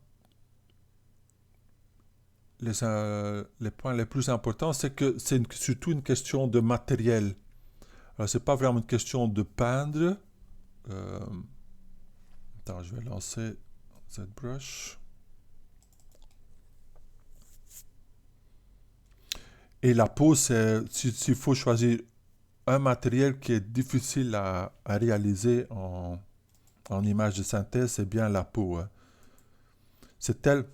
les points les plus importants, c'est que c'est surtout une question de matériel. Alors, c'est pas vraiment une question de peindre. Euh, attends, je vais lancer cette brush. Et la peau, s'il faut choisir un matériel qui est difficile à réaliser en image de synthèse, c'est bien la peau, hein. C'est tel.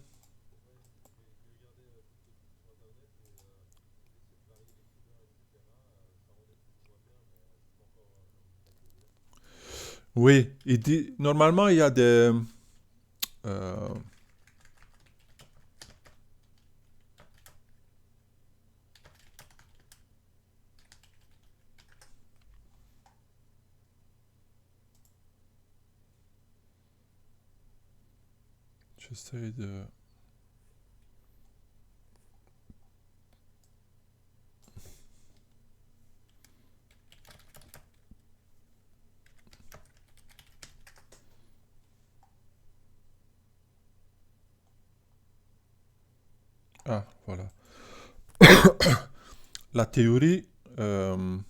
Oui, il dit, normalement, il y a des... euh, j'essaie de... Ah, voilà. La théorie, elle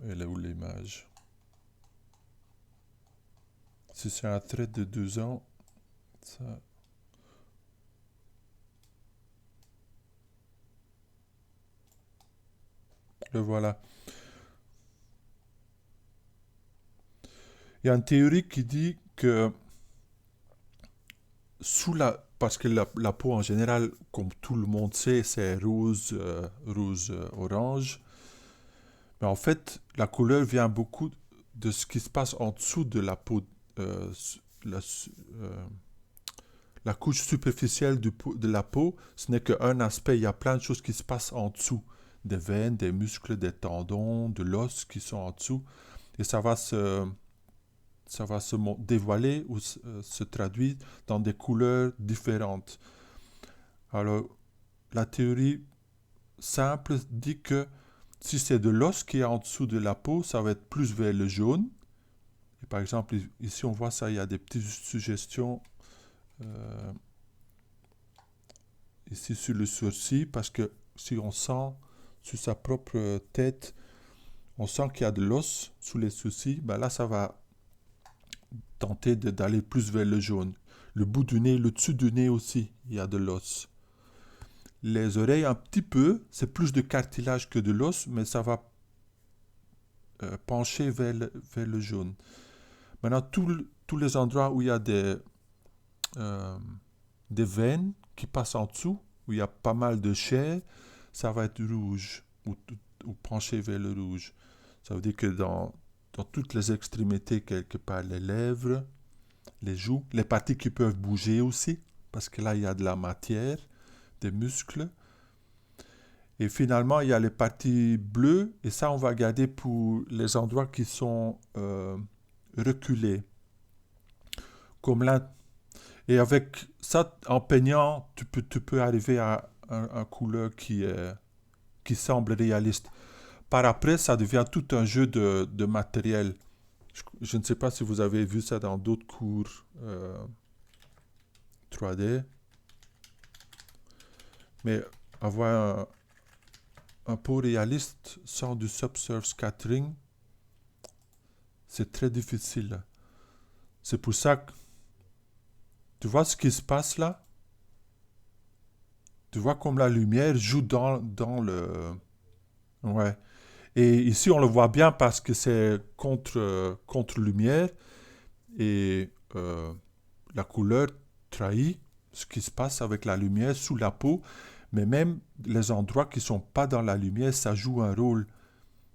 est où l'image? Si c'est un trait de 2 ans, ça... Le voilà. Il y a une théorie qui dit que sous la... Parce que la peau en général, comme tout le monde sait, c'est orange. Mais en fait, la couleur vient beaucoup de ce qui se passe en dessous de la peau, euh, la, euh, la couche superficielle de la peau. Ce n'est qu'un aspect, il y a plein de choses qui se passent en dessous. Des veines, des muscles, des tendons, de l'os qui sont en dessous. Et ça va se dévoiler ou se traduire dans des couleurs différentes. Alors, la théorie simple dit que si c'est de l'os qui est en dessous de la peau, ça va être plus vers le jaune. Et par exemple, ici on voit ça, il y a des petites suggestions euh, ici sur le sourcil, parce que si on sent sur sa propre tête, on sent qu'il y a de l'os sous les sourcils, ben là ça va tenter d'aller plus vers le jaune. Le bout du nez, le dessus du nez aussi, il y a de l'os. Les oreilles, un petit peu, c'est plus de cartilage que de l'os, mais ça va pencher vers le jaune. Maintenant, tous les endroits où il y a euh, des veines qui passent en dessous, où il y a pas mal de chair, ça va être rouge ou pencher vers le rouge. Ça veut dire que dans toutes les extrémités, quelque part, les lèvres, les joues, les parties qui peuvent bouger aussi, parce que là, il y a de la matière, des muscles. Et finalement, il y a les parties bleues, et ça, on va garder pour les endroits qui sont reculés. Comme là. Et avec ça, en peignant, tu peux arriver à un couleur qui semble réaliste. Par après, ça devient tout un jeu de matériel. Je ne sais pas si vous avez vu ça dans d'autres cours 3D, mais avoir un pot réaliste sans du subsurface scattering, c'est très difficile. C'est pour ça que tu vois ce qui se passe là. Tu vois comme la lumière joue dans le... Ouais. Et ici, on le voit bien parce que c'est contre lumière et la couleur trahit ce qui se passe avec la lumière sous la peau. Mais même les endroits qui ne sont pas dans la lumière, ça joue un rôle.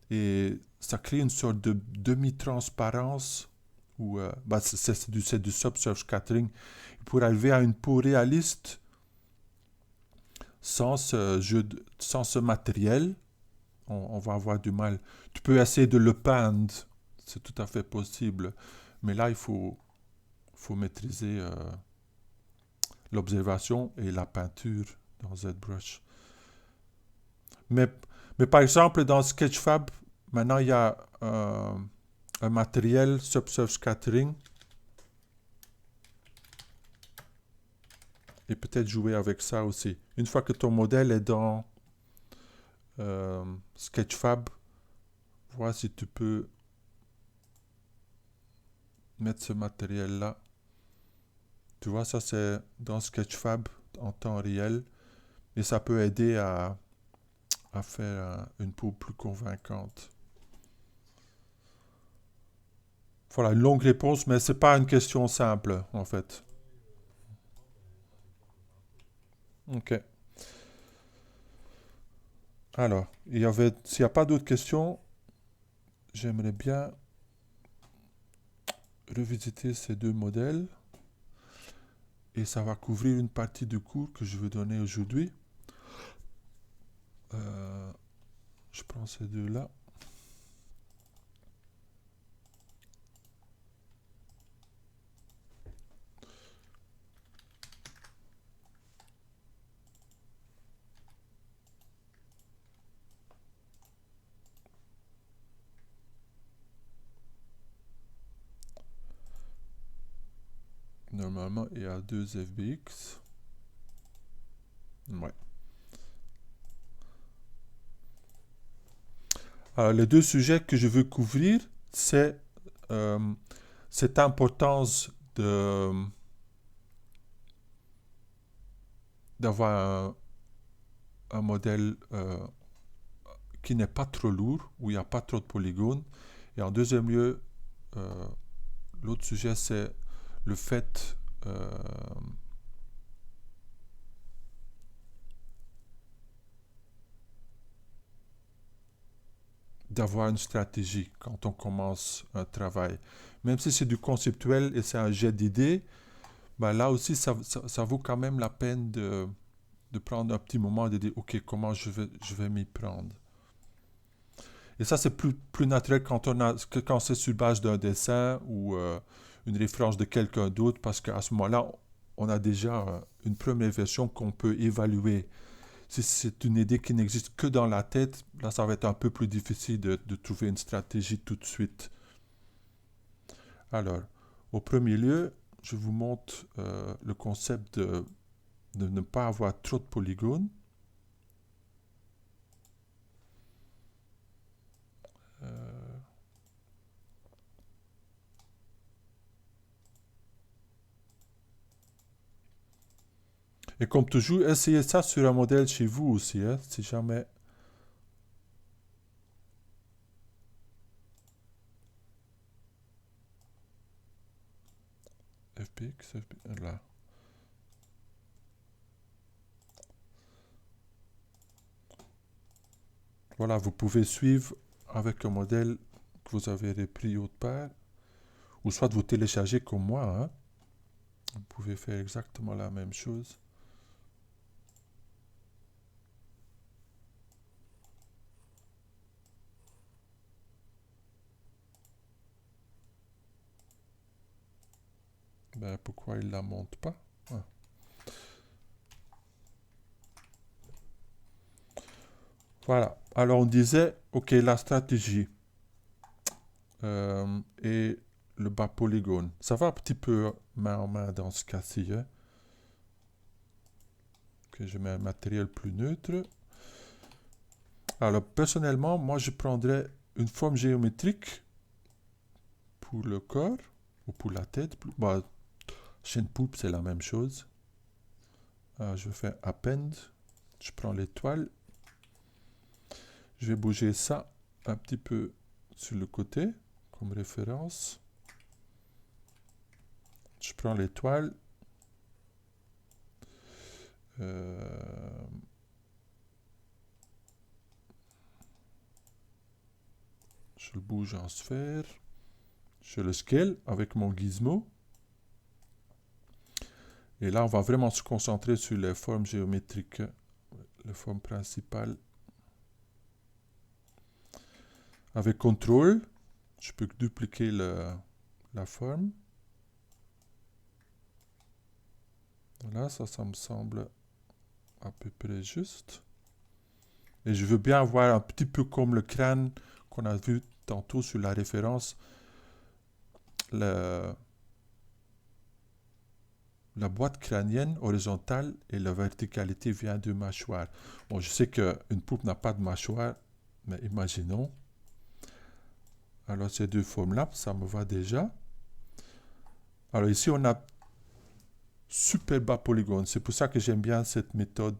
Et ça crée une sorte de demi-transparence. C'est du subsurface scattering. Pour arriver à une peau réaliste, sans ce matériel, on va avoir du mal. Tu peux essayer de le peindre, c'est tout à fait possible. Mais là, il faut maîtriser l'observation et la peinture dans ZBrush. Mais, mais par exemple, dans Sketchfab, maintenant, il y a un matériel Subsurface Scattering. Et peut-être jouer avec ça aussi. Une fois que ton modèle est dans Sketchfab, vois si tu peux mettre ce matériel-là. Tu vois, ça c'est dans Sketchfab, en temps réel et ça peut aider à faire une peau plus convaincante. Voilà, une longue réponse, mais c'est pas une question simple, en fait. Ok. Alors, s'il n'y a pas d'autres questions, j'aimerais bien revisiter ces deux modèles et ça va couvrir une partie du cours que je veux donner aujourd'hui. Je prends ces deux-là. Normalement, il y a deux FBX. Ouais. Alors, les deux sujets que je veux couvrir, c'est cette importance d'avoir un modèle qui n'est pas trop lourd, où il n'y a pas trop de polygones. Et en deuxième lieu, l'autre sujet, c'est le fait d'avoir une stratégie quand on commence un travail. Même si c'est du conceptuel et c'est un jet d'idées, ben là aussi, ça vaut quand même la peine de prendre un petit moment et de dire, OK, comment je vais m'y prendre. Et ça, c'est plus naturel que quand c'est sur base d'un dessin ou une référence de quelqu'un d'autre, parce qu'à ce moment-là, on a déjà une première version qu'on peut évaluer. Si c'est une idée qui n'existe que dans la tête, là, ça va être un peu plus difficile de trouver une stratégie tout de suite. Alors, au premier lieu, je vous montre le concept de ne pas avoir trop de polygones. Et comme toujours, essayez ça sur un modèle chez vous aussi, hein, si jamais. FPX, là. Voilà, vous pouvez suivre avec un modèle que vous avez repris autre part, ou soit vous téléchargez comme moi, hein. Vous pouvez faire exactement la même chose. Ben, pourquoi il ne la monte pas? Ah. Voilà. Alors on disait, ok, la stratégie et le bas polygone. Ça va un petit peu main en main dans ce cas-ci. Hein. Ok, je mets un matériel plus neutre. Alors personnellement, moi je prendrais une forme géométrique pour le corps ou pour la tête. Bah, chaîne poulpe, c'est la même chose. Je fais append. Je prends l'étoile. Je vais bouger ça un petit peu sur le côté comme référence. Je prends l'étoile. Je le bouge en sphère. Je le scale avec mon gizmo. Et là, on va vraiment se concentrer sur les formes géométriques, les formes principales. Avec CTRL, je peux dupliquer la forme. Voilà, ça me semble à peu près juste. Et je veux bien avoir un petit peu comme le crâne qu'on a vu tantôt sur la référence. La boîte crânienne horizontale et la verticalité vient de mâchoire. Bon, je sais qu'une poupe n'a pas de mâchoire, mais imaginons. Alors ces deux formes-là, ça me va déjà. Alors ici, on a super bas polygone. C'est pour ça que j'aime bien cette méthode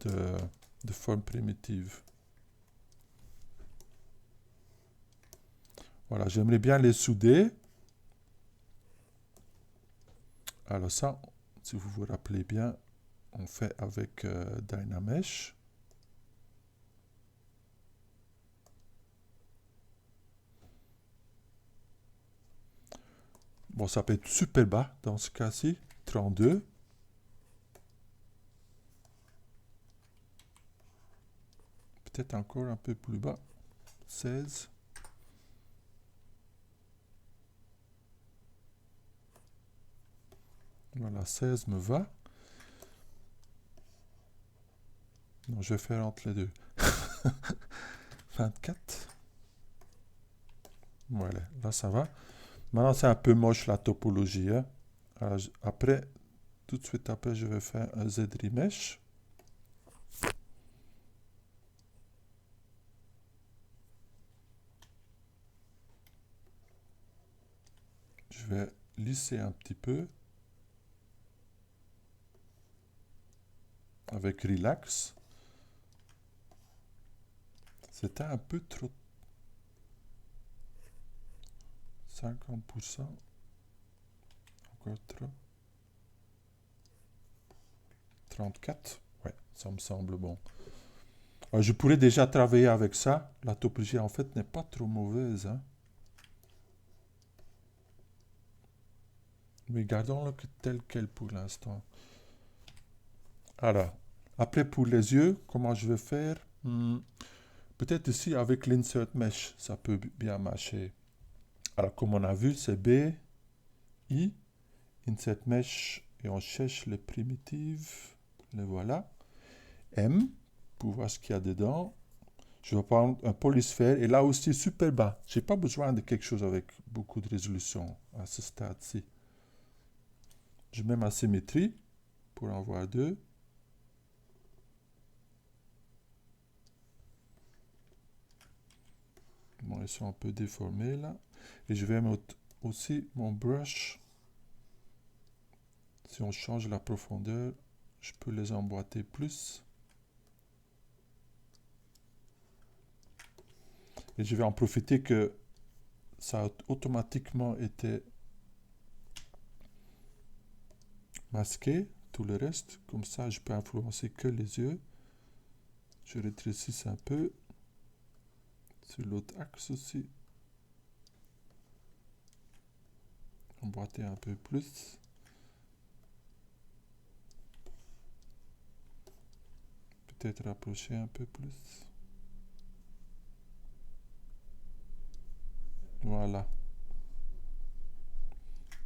de forme primitive. Voilà, j'aimerais bien les souder. Alors ça, si vous vous rappelez bien, on fait avec Dynamesh. Bon, ça peut être super bas dans ce cas-ci, 32. Peut-être encore un peu plus bas, 16. Voilà, 16 me va. Non, je vais faire entre les deux. 24. Voilà, là ça va. Maintenant, c'est un peu moche la topologie. Hein. Alors, après, tout de suite après, je vais faire un Z-Remesh. Je vais lisser un petit peu avec Relax. C'était un peu trop. 50%. Encore trop. 34. Ouais, ça me semble bon. Je pourrais déjà travailler avec ça. La topologie, en fait, n'est pas trop mauvaise. Hein. Mais gardons-le tel quel pour l'instant. Alors, après pour les yeux, comment je vais faire peut-être ici avec l'insert mesh, ça peut bien marcher. Alors, comme on a vu, c'est B, I, insert mesh, et on cherche les primitives. Les voilà. M, pour voir ce qu'il y a dedans. Je vais prendre un polysphère, et là aussi super bas. Je n'ai pas besoin de quelque chose avec beaucoup de résolution à ce stade-ci. Je mets ma symétrie pour en voir deux. Bon, ils sont un peu déformés là. Et je vais mettre aussi mon brush. Si on change la profondeur, je peux les emboîter plus. Et je vais en profiter que ça a automatiquement été masqué, tout le reste. Comme ça, je peux influencer que les yeux. Je rétrécis un peu. Sur l'autre axe aussi. Emboîter un peu plus. Peut-être rapprocher un peu plus. Voilà.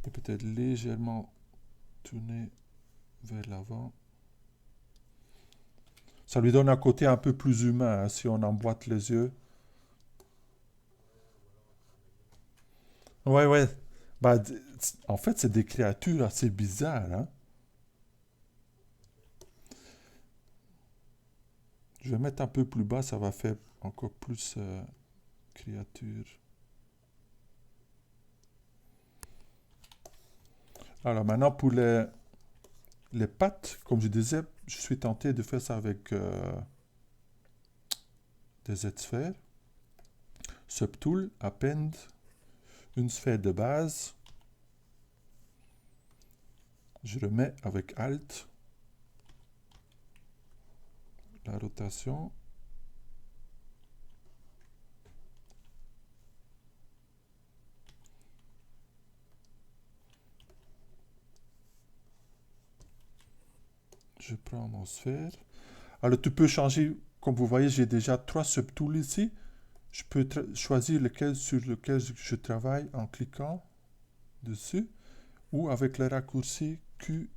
Et peut-être légèrement tourner vers l'avant. Ça lui donne un côté un peu plus humain hein, si on emboîte les yeux. Ouais, ouais. Bah, en fait, c'est des créatures assez bizarres. Hein. Je vais mettre un peu plus bas, ça va faire encore plus créatures. Alors maintenant, pour les pattes, comme je disais, je suis tenté de faire ça avec des Z-sphères. Subtool, append, une sphère de base. Je remets avec Alt la rotation. Je prends mon sphère. Alors tu peux changer, comme vous voyez, j'ai déjà 3 subtools ici. Je peux choisir lequel sur lequel je travaille en cliquant dessus ou avec le raccourci Q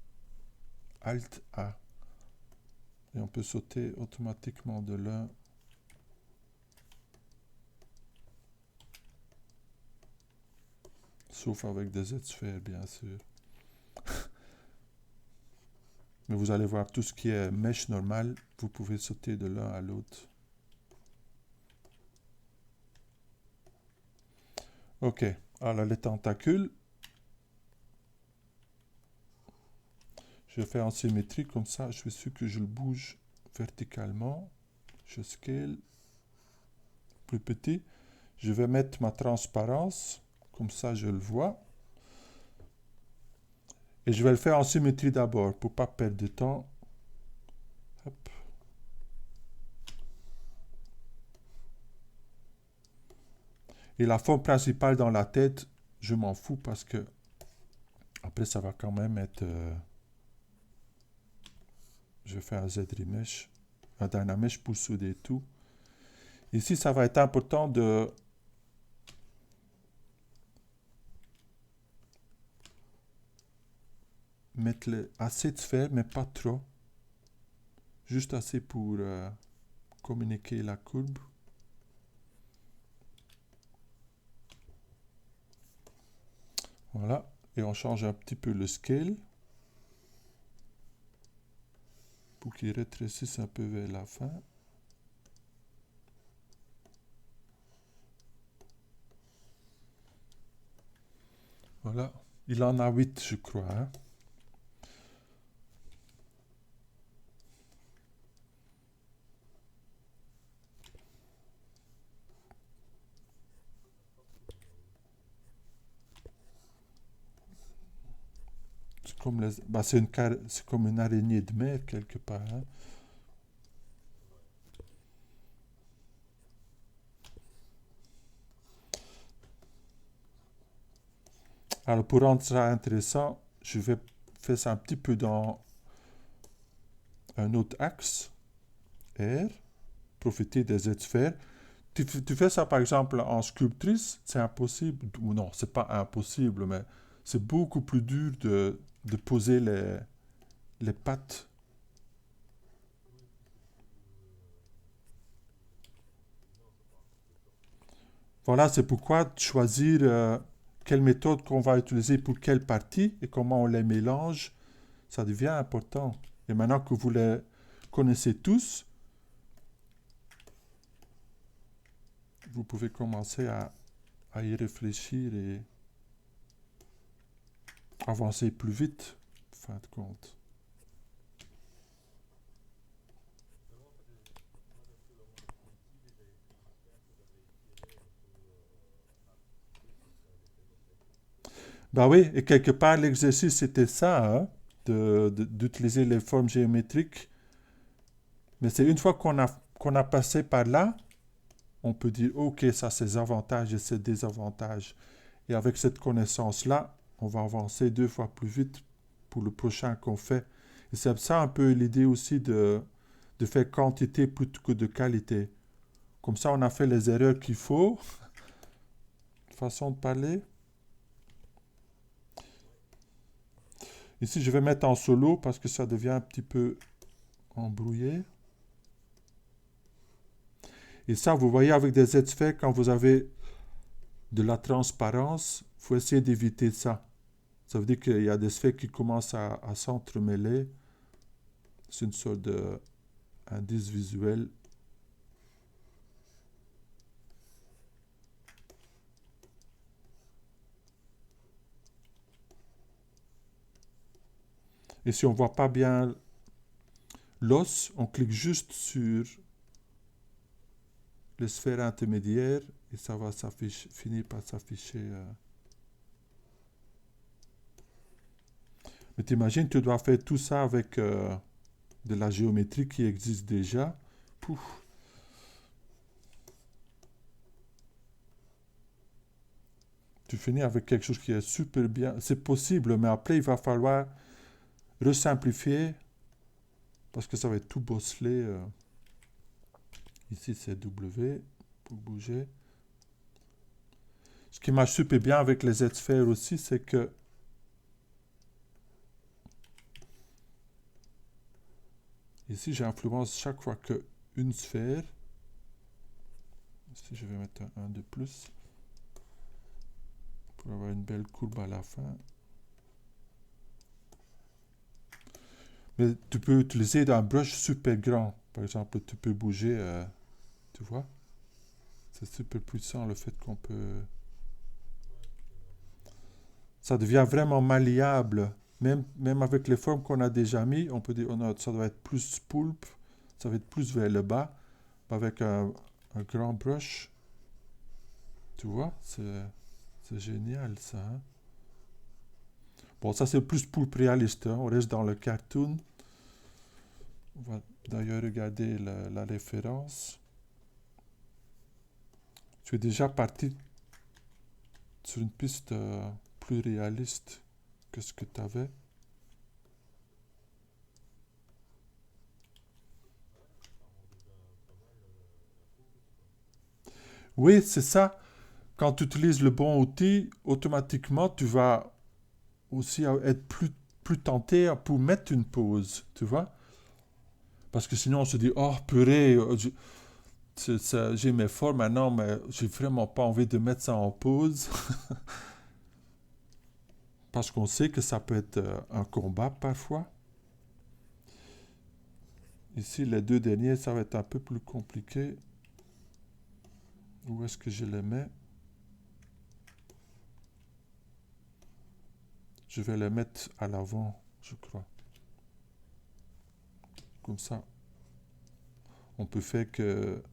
Alt A. Et on peut sauter automatiquement de l'un. Sauf avec des Z-sphères, bien sûr. Mais vous allez voir, tout ce qui est mesh normal, vous pouvez sauter de l'un à l'autre. Ok, alors les tentacules. Je fais en symétrie, comme ça, je suis sûr que je le bouge verticalement. Je scale, plus petit. Je vais mettre ma transparence, comme ça je le vois. Et je vais le faire en symétrie d'abord, pour ne pas perdre de temps. Hop. Et la forme principale dans la tête, je m'en fous parce que après ça va quand même être... je fais un Z-remesh, un Dynamesh pour souder tout. Ici, ça va être important de mettre assez de sphères, mais pas trop. Juste assez pour communiquer la courbe. Voilà. Et on change un petit peu le scale pour qu'il rétrécisse un peu vers la fin. Voilà. Il en a 8, je crois. Hein. C'est comme, c'est comme une araignée de mer quelque part. Hein. Alors pour rendre ça intéressant, je vais faire ça un petit peu dans un autre axe, R, profiter des Z-sphères. Tu fais ça par exemple en sculptrice, c'est impossible, ou non, c'est pas impossible, mais c'est beaucoup plus dur de poser les pattes. Voilà, c'est pourquoi choisir quelle méthode qu'on va utiliser pour quelle partie et comment on les mélange, ça devient important. Et maintenant que vous les connaissez tous, vous pouvez commencer à y réfléchir et avancer plus vite, en fin de compte. Ben oui, et quelque part, l'exercice, c'était ça, hein, d'utiliser les formes géométriques. Mais c'est une fois qu'on a passé par là, on peut dire, OK, ça, c'est avantages et c'est désavantages. Et avec cette connaissance-là, on va avancer 2 fois plus vite pour le prochain qu'on fait. Et c'est ça un peu l'idée aussi de faire quantité plutôt que de qualité. Comme ça, on a fait les erreurs qu'il faut. Façon de parler. Ici, je vais mettre en solo parce que ça devient un petit peu embrouillé. Et ça, vous voyez, avec des Z-sphères, quand vous avez de la transparence, il faut essayer d'éviter ça. Ça veut dire qu'il y a des sphères qui commencent à s'entremêler. C'est une sorte d'indice visuel. Et si on ne voit pas bien l'os, on clique juste sur les sphères intermédiaires et ça va finir par s'afficher. Mais t'imagines, tu dois faire tout ça avec de la géométrie qui existe déjà. Pouf. Tu finis avec quelque chose qui est super bien. C'est possible, mais après, il va falloir resimplifier parce que ça va être tout bosselé. Ici, c'est W pour bouger. Ce qui marche super bien avec les Z-sphères aussi, c'est que ici, j'influence chaque fois qu'une sphère. Ici, je vais mettre un 1 de plus pour avoir une belle courbe à la fin. Mais tu peux utiliser un brush super grand. Par exemple, tu peux bouger, tu vois. C'est super puissant le fait qu'on peut... Ça devient vraiment malléable. Même avec les formes qu'on a déjà mis, on peut dire ça doit être plus poulpe, ça va être plus vers le bas, avec un grand brush. Tu vois, c'est génial ça, hein. Bon, ça c'est plus poulpe réaliste, hein. On reste dans le cartoon. On va d'ailleurs regarder la référence. Tu es déjà parti sur une piste plus réaliste que ce que tu avais. Oui, c'est ça. Quand tu utilises le bon outil, automatiquement, tu vas aussi être plus tenté pour mettre une pause, tu vois. Parce que sinon, on se dit, oh purée, j'ai mes formes maintenant, mais j'ai vraiment pas envie de mettre ça en pause. Parce qu'on sait que ça peut être un combat parfois. Ici, les deux derniers, ça va être un peu plus compliqué. Où est-ce que je les mets? Je vais les mettre à l'avant, je crois. Comme ça, on peut faire que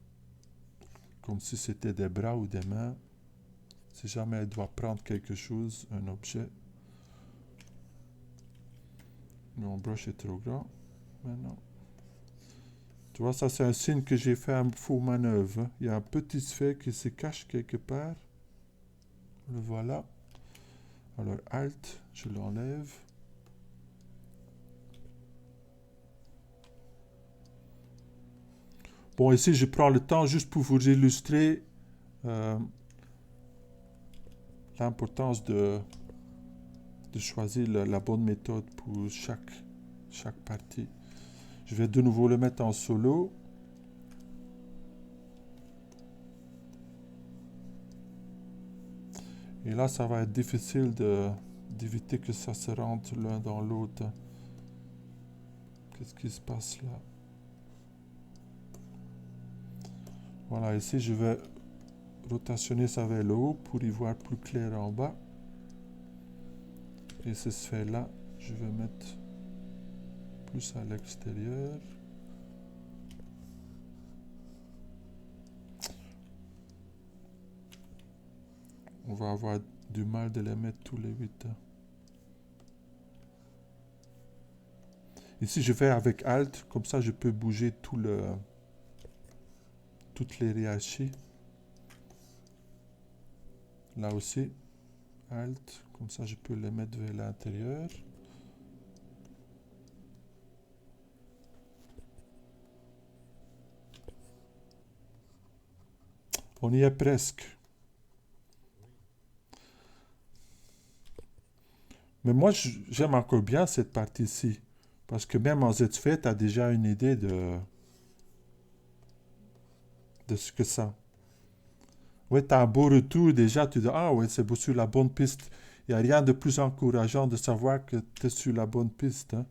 comme si c'était des bras ou des mains. Si jamais elle doit prendre quelque chose, un objet. Mon brush est trop grand. Maintenant. Tu vois, ça c'est un signe que j'ai fait un faux manœuvre, hein. Il y a un petit sphère qui se cache quelque part. Le voilà. Alors Alt, je l'enlève. Bon, ici je prends le temps juste pour vous illustrer euh, l'importance de choisir la bonne méthode pour chaque partie. Je vais de nouveau le mettre en solo. Et là, ça va être difficile d'éviter que ça se rentre l'un dans l'autre. Qu'est-ce qui se passe là? Voilà, ici, je vais rotationner ça vers le haut pour y voir plus clair en bas. Et ces sphères-là, je vais mettre plus à l'extérieur. On va avoir du mal de les mettre tous les 8. Ici, je vais avec Alt, comme ça je peux bouger toutes les hiérarchies. Là aussi, Alt, comme ça je peux les mettre vers l'intérieur. On y est presque. Mais moi, j'aime encore bien cette partie-ci. Parce que même en ZFE, tu as déjà une idée de ce que ça. Ouais, tu as un beau retour déjà. Tu dis, ah ouais, c'est beau sur la bonne piste. Il n'y a rien de plus encourageant de savoir que tu es sur la bonne piste, hein.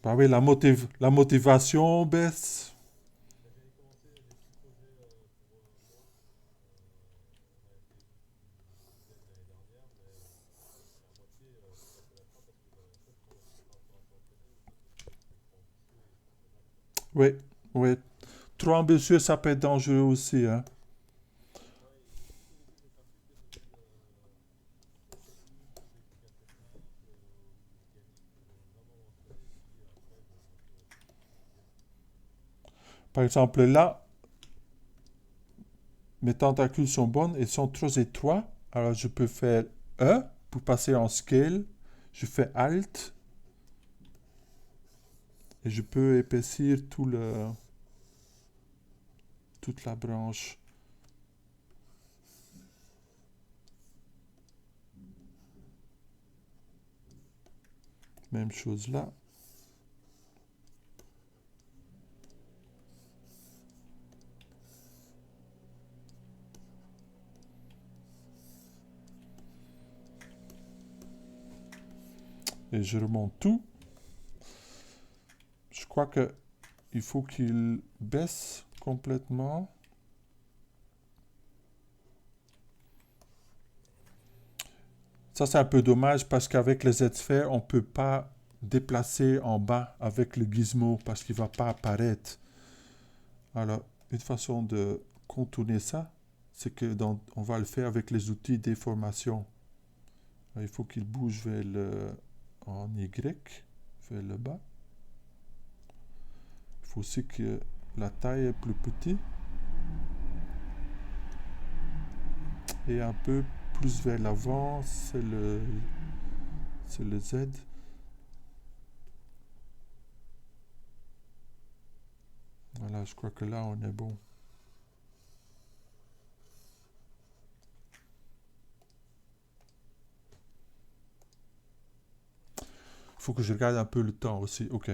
Bah oui, la motivation baisse. Oui, oui. Trop ambitieux, ça peut être dangereux aussi, hein. Par exemple, là, mes tentacules sont bonnes et sont trop étroits. Alors, je peux faire E pour passer en scale. Je fais Alt et je peux épaissir toute la branche. Même chose là. Et je remonte tout. Je crois que il faut qu'il baisse complètement. Ça, c'est un peu dommage parce qu'avec les Z-sphères, on ne peut pas déplacer en bas avec le gizmo parce qu'il ne va pas apparaître. Alors, une façon de contourner ça, c'est que on va le faire avec les outils déformation. Il faut qu'il bouge en Y, vers le bas. Il faut aussi que la taille est plus petite. Et un peu plus vers l'avant, c'est le Z. Voilà, je crois que là, on est bon. Il faut que je regarde un peu le temps aussi. Ok,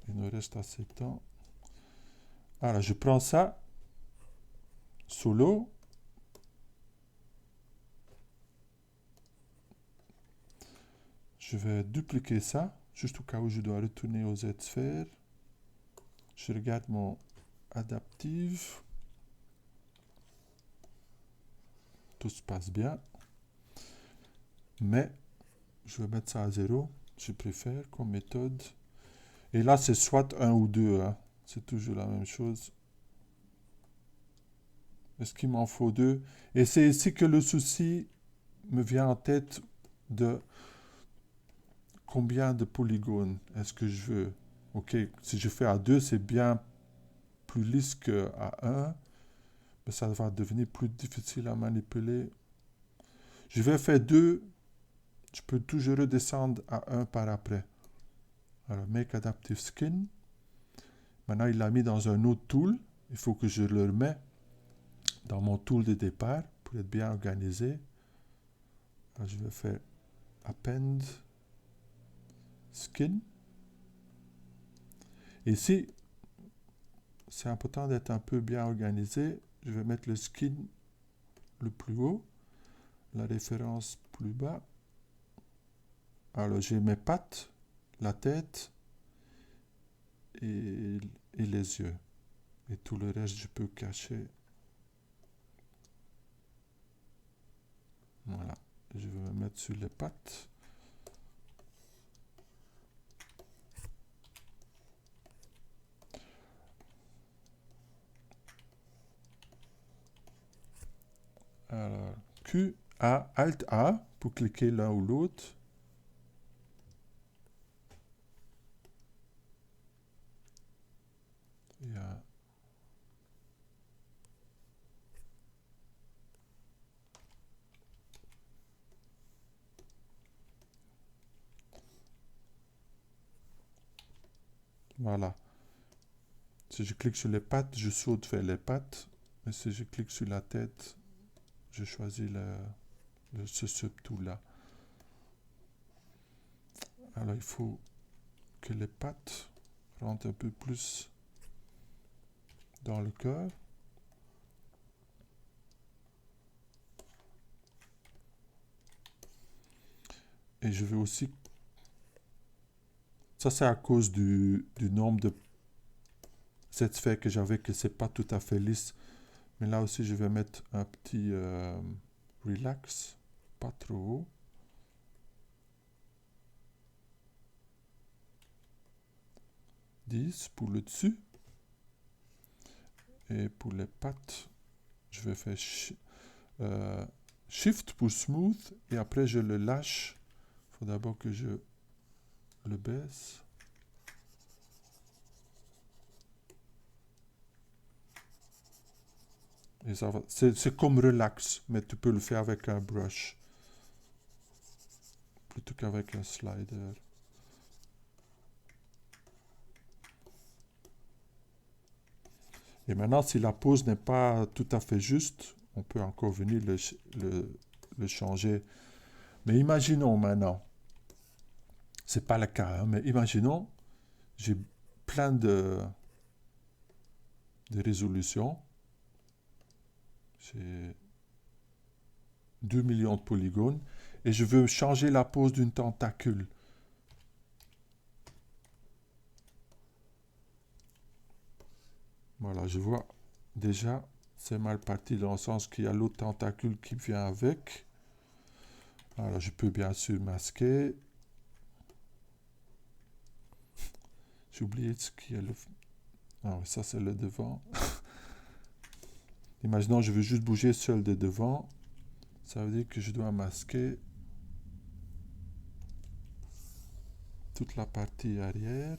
il nous reste assez de temps. Alors, je prends ça, solo. Je vais dupliquer ça, juste au cas où je dois retourner aux Z-sphères. Je regarde mon adaptive. Tout se passe bien. Mais, je vais mettre ça à 0. Je préfère comme méthode. Et là, c'est soit 1 ou 2. Hein. C'est toujours la même chose. Est-ce qu'il m'en faut 2? Et c'est ici que le souci me vient en tête de combien de polygones est-ce que je veux. Ok, si je fais à 2, c'est bien plus lisse qu'à 1. Mais ça va devenir plus difficile à manipuler. Je vais faire 2. Je peux toujours redescendre à 1 par après. Alors, Make Adaptive Skin. Maintenant, il l'a mis dans un autre tool. Il faut que je le remette dans mon tool de départ pour être bien organisé. Alors, je vais faire Append Skin. Ici, c'est important d'être un peu bien organisé. Je vais mettre le skin le plus haut, la référence plus bas. Alors, j'ai mes pattes, la tête et les yeux. Et tout le reste, je peux cacher. Voilà. Je vais me mettre sur les pattes. Alors, Q, A, Alt A pour cliquer l'un ou l'autre. Il y a voilà. Si je clique sur les pattes, je saute vers les pattes. Mais si je clique sur la tête, je choisis ce subtool-là. Alors, il faut que les pattes rentrent un peu plus dans le cœur. Et je veux aussi... Ça, c'est à cause du nombre de cette sphère que j'avais, que c'est pas tout à fait lisse. Mais là aussi, je vais mettre un petit relax, pas trop haut. Pour le dessus. Et pour les pattes, je vais faire Shift pour smooth. Et après, je le lâche. Il faut d'abord que je le baisse. Et ça va. C'est comme relax, mais tu peux le faire avec un brush. Plutôt qu'avec un slider. Et maintenant, si la pose n'est pas tout à fait juste, on peut encore venir le changer. Mais imaginons maintenant, c'est pas le cas, hein, mais imaginons, j'ai plein de résolutions. J'ai 2 millions de polygones. Et je veux changer la pose d'une tentacule. Voilà, je vois déjà, c'est mal parti dans le sens qu'il y a l'autre tentacule qui vient avec. Alors, je peux bien sûr masquer. J'ai oublié ce qui est le... Ah oui, ça c'est le devant. Imaginons, je veux juste bouger seul de devant. Ça veut dire que je dois masquer toute la partie arrière.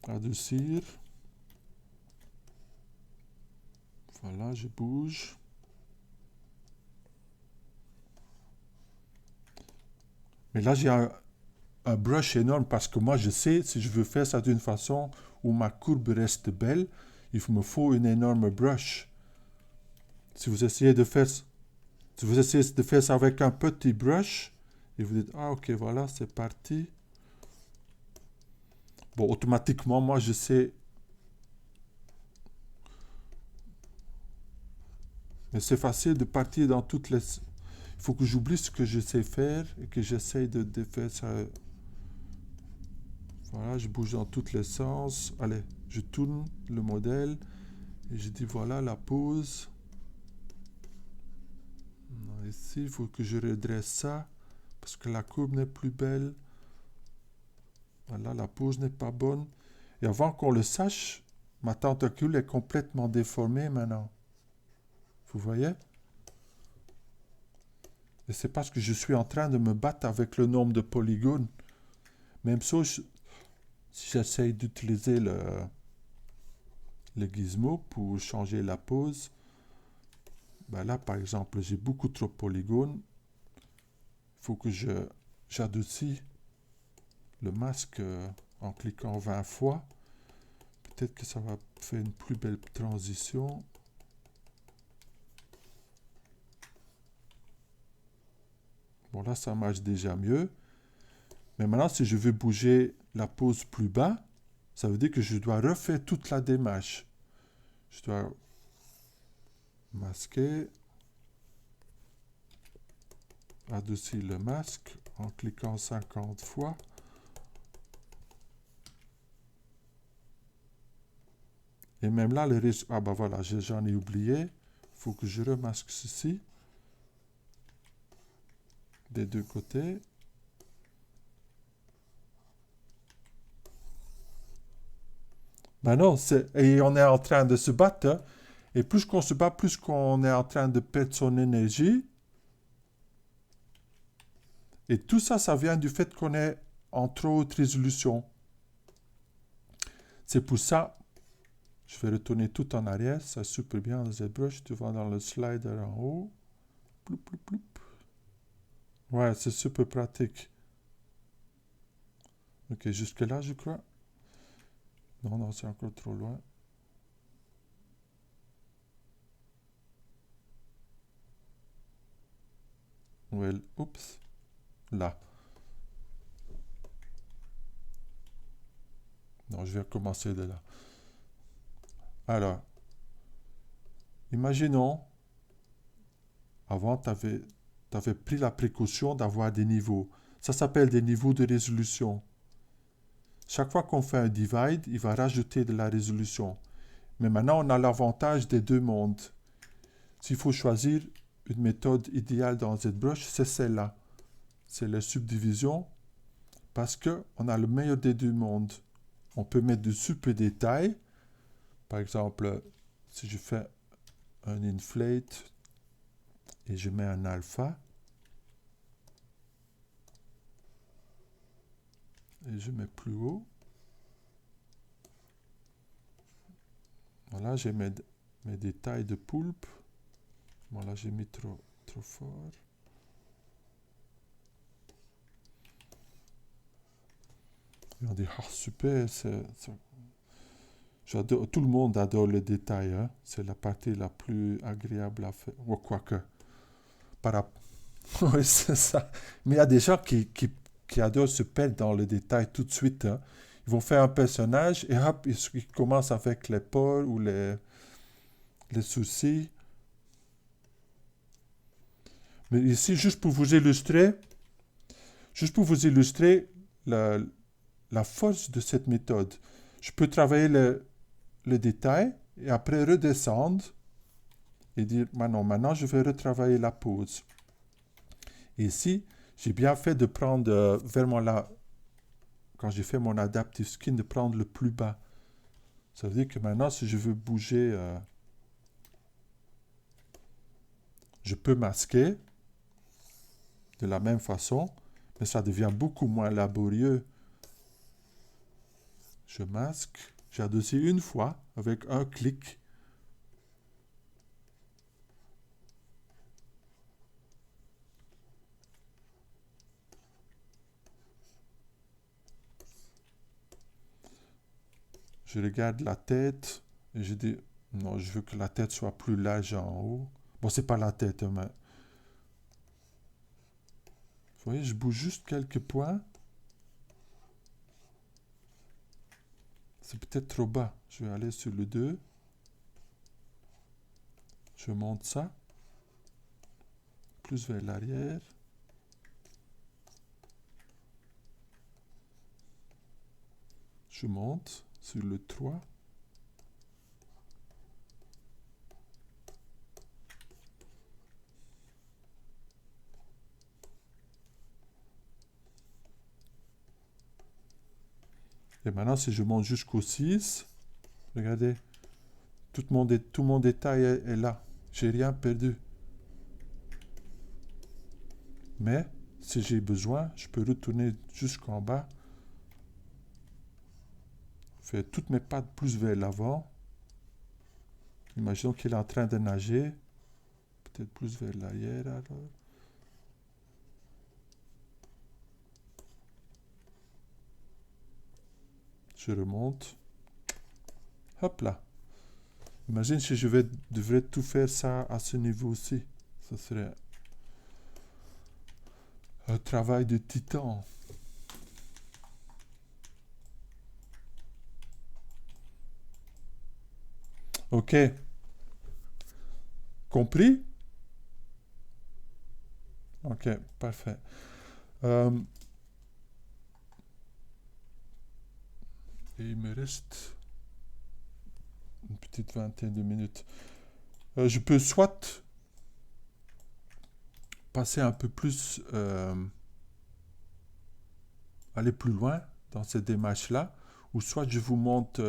Adoucir. Voilà, je bouge. Mais là, j'ai un brush énorme parce que moi, je sais, si je veux faire ça d'une façon où ma courbe reste belle, il me faut une énorme brush. Si vous essayez de faire, si vous essayez de faire ça avec un petit brush, et vous dites, ah ok, voilà, c'est parti. Bon, automatiquement, moi, je sais. Mais c'est facile de partir dans toutes les... Il faut que j'oublie ce que je sais faire et que j'essaye de faire ça. Voilà, je bouge dans tous les sens. Allez, je tourne le modèle et je dis voilà la pose. Ici, il faut que je redresse ça parce que la courbe n'est plus belle. Voilà, la pose n'est pas bonne. Et avant qu'on le sache, ma tentacule est complètement déformée maintenant. Vous voyez? Et c'est parce que je suis en train de me battre avec le nombre de polygones. Même chose, si j'essaye d'utiliser le gizmo pour changer la pose, ben là, par exemple, j'ai beaucoup trop de polygones. Il faut que j'adoucis le masque en cliquant 20 fois. Peut-être que ça va faire une plus belle transition. Bon, là, ça marche déjà mieux. Mais maintenant, si je veux bouger la pose plus bas, ça veut dire que je dois refaire toute la démarche. Je dois masquer, adoucir le masque en cliquant 50 fois. Et même là, le risque... Ah ben voilà, j'en ai oublié. Il faut que je remasque ceci. Des deux côtés. Ben non, et on est en train de se battre. Hein. Et plus qu'on se bat, plus qu'on est en train de perdre son énergie. Et tout ça, ça vient du fait qu'on est en trop haute résolution. C'est pour ça, je vais retourner tout en arrière. Ça super bien le ZBrush. Tu vas dans le slider en haut. Ploup, ploup, ploup. Ouais, c'est super pratique. Ok, jusque là, je crois. Non, non, c'est encore trop loin. Well, oups. Là. Non, je vais recommencer de là. Alors, imaginons, avant, tu avais pris la précaution d'avoir des niveaux. Ça s'appelle des niveaux de résolution. Chaque fois qu'on fait un divide, il va rajouter de la résolution. Mais maintenant, on a l'avantage des deux mondes. S'il faut choisir une méthode idéale dans ZBrush, c'est celle-là. C'est la subdivision parce qu'on a le meilleur des deux mondes. On peut mettre de super détails. Par exemple, si je fais un inflate et je mets un alpha et je mets plus haut. Voilà, j'ai mes détails de poulpe. Voilà, j'ai mis trop fort. Et on dit, ah super, j'adore, tout le monde adore le détail. Hein? C'est la partie la plus agréable à faire. Ou quoique. Oui, c'est ça. Mais il y a des gens qui adorent se perdre dans le détail tout de suite. Hein. Ils vont faire un personnage et hop, ils commencent avec les pores ou les sourcils. Mais ici, juste pour vous illustrer la la force de cette méthode. Je peux travailler le détail et après redescendre et dire, maintenant je vais retravailler la pose. Et ici, j'ai bien fait de prendre vraiment là, quand j'ai fait mon adaptive skin, de prendre le plus bas. Ça veut dire que maintenant, si je veux bouger, je peux masquer de la même façon, mais ça devient beaucoup moins laborieux. Je masque, j'ai adossé une fois avec un clic. Je regarde la tête et je dis, non, je veux que la tête soit plus large en haut. Bon, c'est pas la tête, mais... Vous voyez, je bouge juste quelques points. C'est peut-être trop bas. Je vais aller sur le 2. Je monte ça. Plus vers l'arrière. Je monte sur le 3. Et maintenant, si je monte jusqu'au 6, regardez, tout mon détail est là. J'ai rien perdu. Mais, si j'ai besoin, je peux retourner jusqu'en bas. Faire toutes mes pattes plus vers l'avant. Imaginons qu'il est en train de nager. Peut-être plus vers l'arrière alors. Je remonte. Hop là. Imagine si je devrais tout faire ça à ce niveau aussi. Ça serait un travail de titan. Ok. Compris? Ok, parfait. Et il me reste une petite vingtaine de minutes. Je peux soit passer un peu plus, aller plus loin dans cette démarche-là, ou soit je vous montre,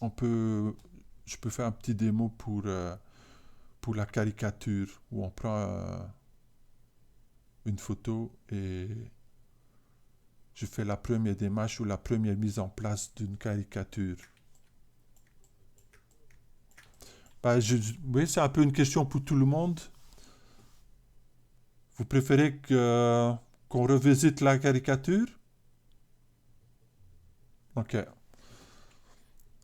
je peux faire un petit démo pour la caricature, où on prend une photo et je fais la première démarche ou la première mise en place d'une caricature. Ben, oui, c'est un peu une question pour tout le monde. Vous préférez qu'on revisite la caricature? Ok.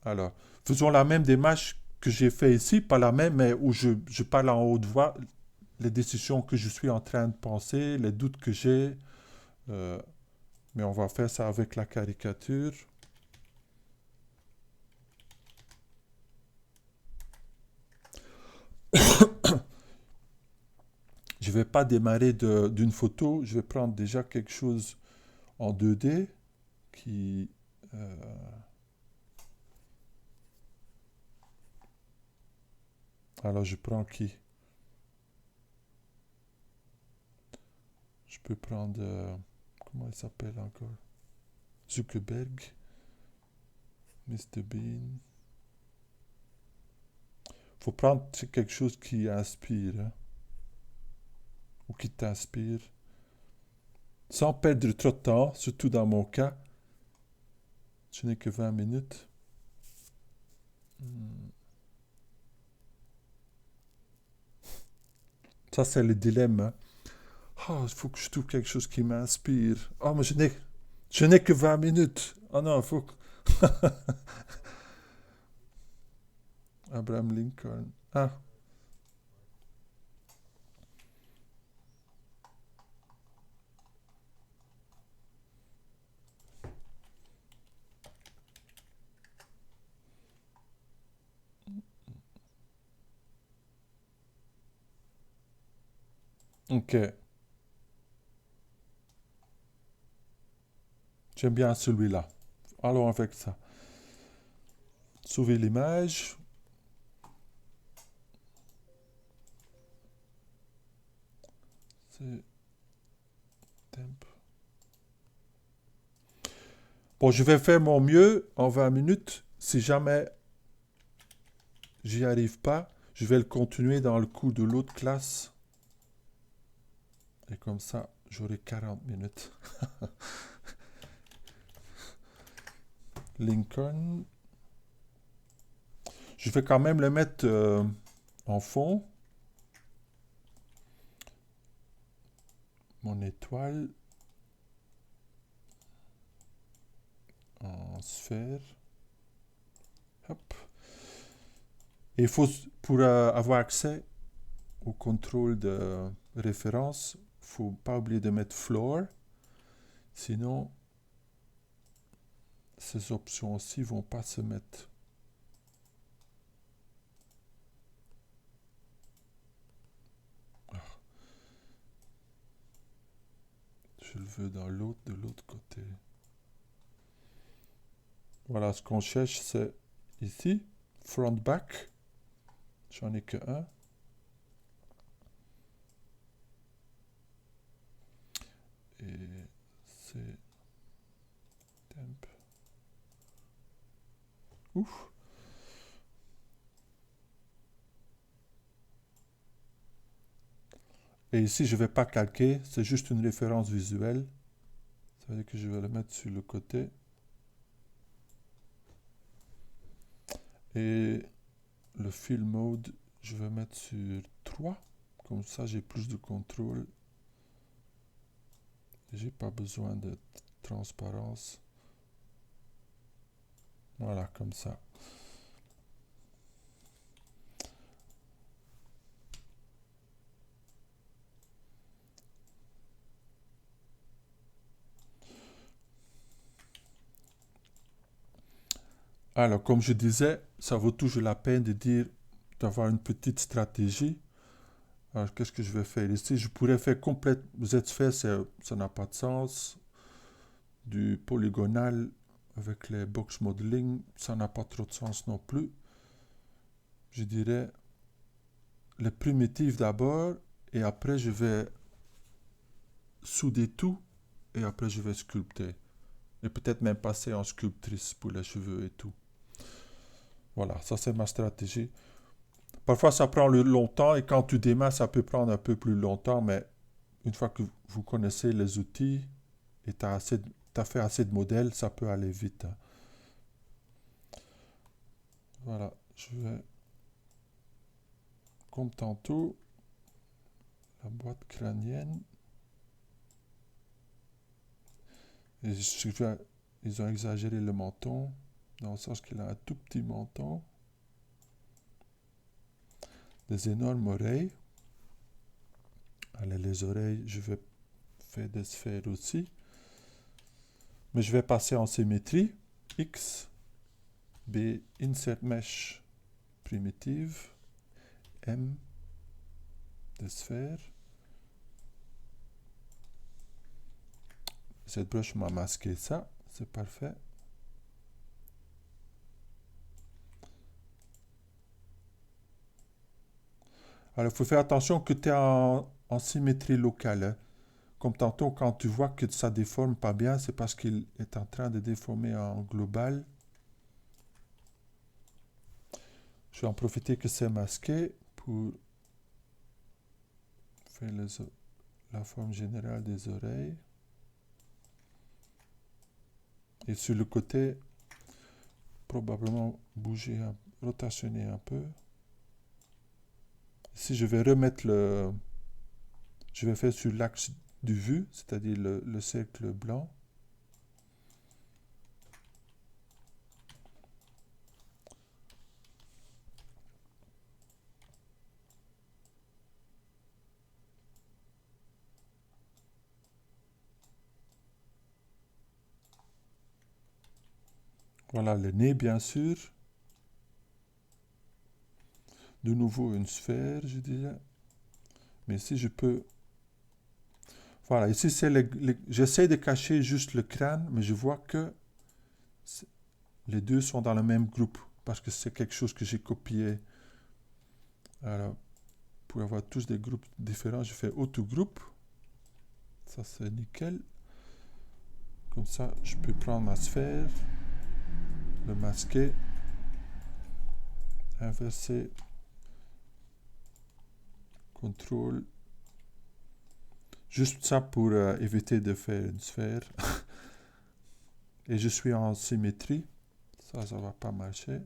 Alors, faisons la même démarche que j'ai fait ici, pas la même, mais où je parle en haute voix, les décisions que je suis en train de penser, les doutes que j'ai. Mais on va faire ça avec la caricature. Je ne vais pas démarrer d'une photo, je vais prendre déjà quelque chose en 2D qui... alors je prends qui? Je peux prendre... comment il s'appelle encore? Zuckerberg. Mr. Bean. Faut prendre quelque chose qui inspire, hein, ou qui t'inspire. Sans perdre trop de temps, surtout dans mon cas. Je n'ai que 20 minutes. Ça, c'est le dilemme. Hein. Oh, il faut que je trouve quelque chose qui m'inspire. Oh, mais je n'ai que 20 minutes. Oh non, il faut que... Abraham Lincoln. Ah, ok. J'aime bien celui-là. Allons avec ça. Sauver l'image. C'est temp. Bon, je vais faire mon mieux en 20 minutes. Si jamais j'y arrive pas, je vais le continuer dans le coup de l'autre classe. Et comme ça, j'aurai 40 minutes. Lincoln. Je vais quand même le mettre en fond. Mon étoile. En sphère. Hop. Et il faut, pour avoir accès au contrôle de référence, il ne faut pas oublier de mettre floor. Sinon, ces options-ci ne vont pas se mettre. Je le veux dans l'autre, de l'autre côté. Voilà, ce qu'on cherche, c'est ici, front back. J'en ai que un. Et c'est temp. Ouf. Et ici, je ne vais pas calquer, c'est juste une référence visuelle. Ça veut dire que je vais le mettre sur le côté. Et le fill mode, je vais mettre sur 3. Comme ça, j'ai plus de contrôle. J'ai pas besoin de transparence. Voilà, comme ça. Alors, comme je disais, ça vaut toujours la peine de dire, d'avoir une petite stratégie. Alors, qu'est-ce que je vais faire ici? Je pourrais faire complète Z-sphère, ça n'a pas de sens. Du polygonal avec les box modeling, ça n'a pas trop de sens non plus. Je dirais les primitives d'abord, et après je vais souder tout, et après je vais sculpter. Et peut-être même passer en sculptrice pour les cheveux et tout. Voilà, ça c'est ma stratégie. Parfois ça prend longtemps, et quand tu démarres, ça peut prendre un peu plus longtemps, mais une fois que vous connaissez les outils, et tu as fait assez de modèles, ça peut aller vite. Voilà, je vais, comme tantôt, la boîte crânienne. Et ils ont exagéré le menton, dans le sens qu'il a un tout petit menton. Des énormes oreilles. Allez, les oreilles, je vais faire des sphères aussi. Mais je vais passer en symétrie. X, B, insert mesh, primitive, M, des sphères. Cette broche m'a masqué ça, c'est parfait. Alors, il faut faire attention que tu es en symétrie locale. Hein. Comme tantôt, quand tu vois que ça déforme pas bien, c'est parce qu'il est en train de déformer en global. Je vais en profiter que c'est masqué pour faire la forme générale des oreilles. Et sur le côté, probablement bouger, rotationner un peu. Ici, je vais remettre je vais faire sur l'axe du vu, c'est-à-dire le cercle blanc. Voilà le nez, bien sûr. De nouveau une sphère, je dirais. Mais si je peux Voilà, ici c'est j'essaie de cacher juste le crâne, mais je vois que les deux sont dans le même groupe, parce que c'est quelque chose que j'ai copié. Alors, pour avoir tous des groupes différents, je fais auto-groupe. Ça c'est nickel. Comme ça, je peux prendre ma sphère, le masquer, inverser, contrôle. Juste ça pour éviter de faire une sphère. Et je suis en symétrie. Ça va pas marcher.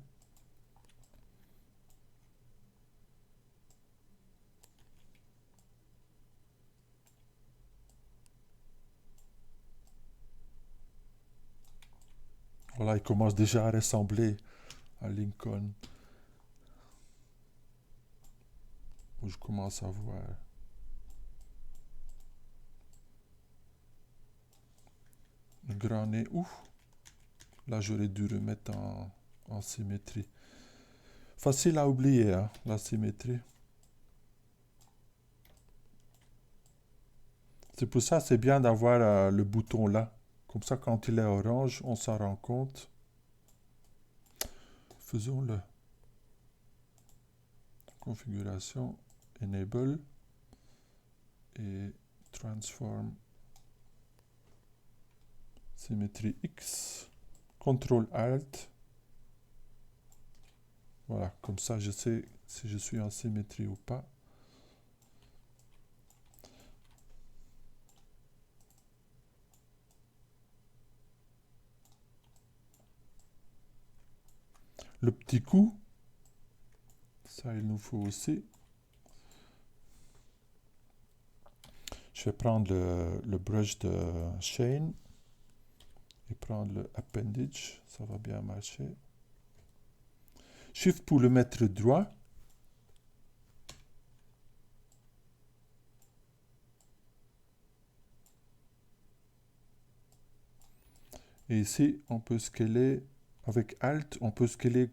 Voilà, il commence déjà à ressembler à Lincoln. Où je commence à voir le grand nez. Ouf! Là, j'aurais dû remettre en symétrie. Facile à oublier, hein, la symétrie. C'est pour ça c'est bien d'avoir le bouton là. Comme ça, quand il est orange, on s'en rend compte. Faisons-le. Configuration, Enable et Transform Symétrie X. CTRL Alt. Voilà, comme ça je sais si je suis en symétrie ou pas. Le petit coup, ça il nous faut aussi. Je vais prendre le brush de Shane et prendre le appendage, ça va bien marcher. Shift pour le mettre droit. Et ici, on peut scaler, avec Alt, on peut scaler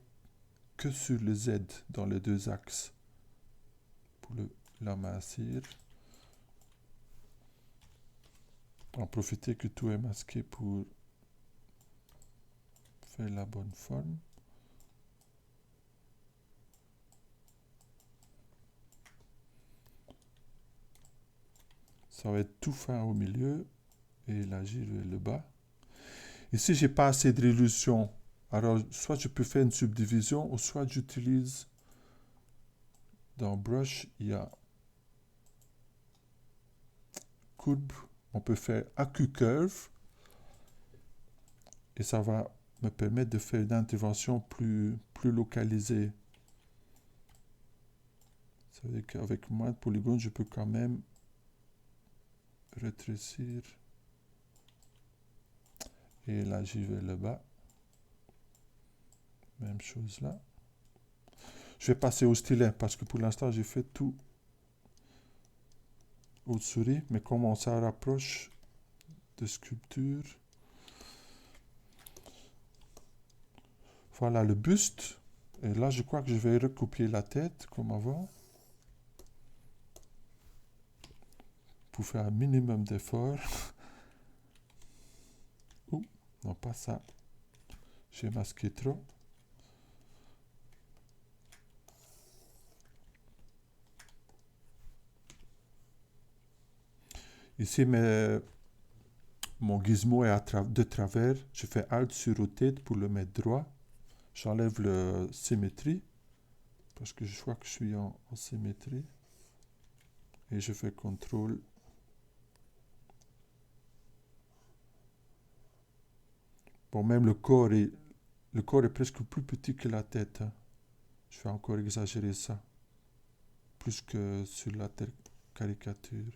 que sur le Z dans les deux axes. Pour l'amincir. En profiter que tout est masqué pour faire la bonne forme. Ça va être tout fin au milieu et l'agir vers le bas. Ici, j'ai pas assez de résolution. Alors, soit je peux faire une subdivision, ou soit j'utilise dans Brush, il y a courbe. On peut faire AQ Curve. Et ça va me permettre de faire une intervention plus localisée. Ça veut dire qu'avec moins de polygones, je peux quand même rétrécir. Et là, j'y vais le bas. Même chose là. Je vais passer au stylet parce que pour l'instant, j'ai fait tout au souris. Mais comme on s'en rapproche de sculpture. Voilà le buste. Et là, je crois que je vais recopier la tête comme avant. Pour faire un minimum d'effort. Ouh, non pas ça. J'ai masqué trop. Ici, mon gizmo est de travers. Je fais Alt sur Rotate pour le mettre droit. J'enlève la symétrie. Parce que je vois que je suis en symétrie. Et je fais CTRL. Bon, même le corps est presque plus petit que la tête. Hein. Je vais encore exagérer ça. Plus que sur la caricature.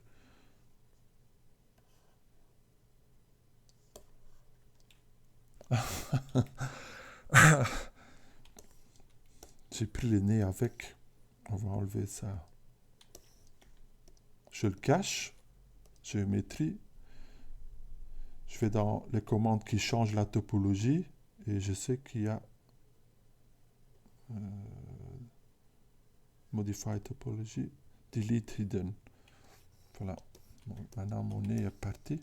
J'ai pris le nez avec. On va enlever ça. Je le cache. Géométrie. Je vais dans les commandes qui changent la topologie. Et je sais qu'il y a Modify Topology, Delete Hidden. Voilà. Bon, maintenant, mon nez est parti.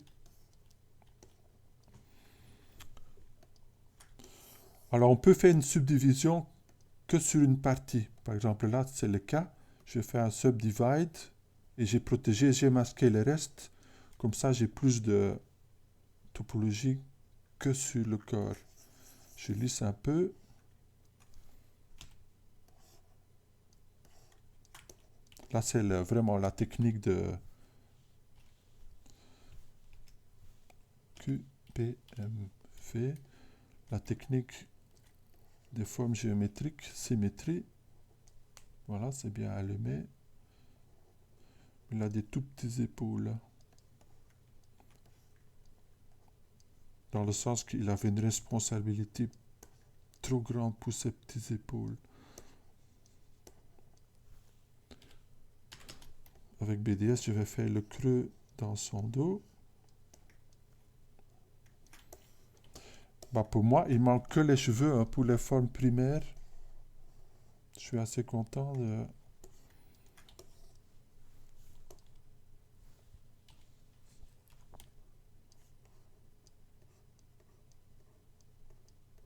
Alors, on peut faire une subdivision que sur une partie. Par exemple, là, c'est le cas. Je fais un subdivide et j'ai masqué le reste. Comme ça, j'ai plus de topologie que sur le cœur. Je lisse un peu. Là, c'est vraiment la technique de QPMV, la technique des formes géométriques, symétrie. Voilà, c'est bien allumé. Il a des tout petits épaules. Dans le sens qu'il avait une responsabilité trop grande pour ses petites épaules. Avec BDS, je vais faire le creux dans son dos. Bah pour moi, il manque que les cheveux hein, pour les formes primaires. Je suis assez content de...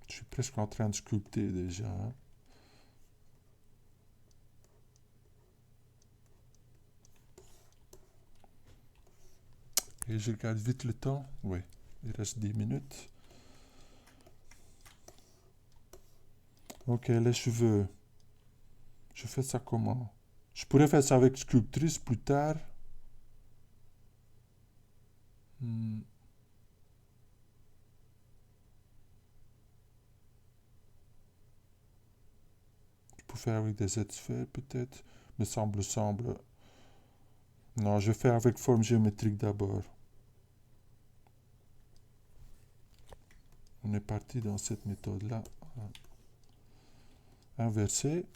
Je suis presque en train de sculpter déjà. Hein. Et je regarde vite le temps. Oui, il reste 10 minutes. Ok, les cheveux. Je fais ça comment? Je pourrais faire ça avec sculptrice plus tard. Je peux faire avec des Z-sphères peut-être. Mais semble. Non, je vais faire avec forme géométrique d'abord. On est parti dans cette méthode-là. Inverser.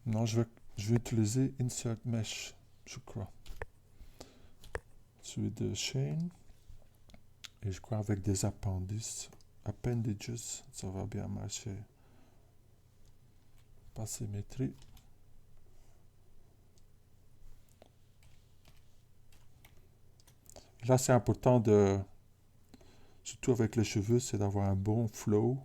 Non, je vais utiliser Insert Mesh, je crois. Celui de Shane. Et je crois avec des appendices. Appendages, ça va bien marcher. Pas symétrie. Là, c'est important de... Surtout avec les cheveux, c'est d'avoir un bon flow.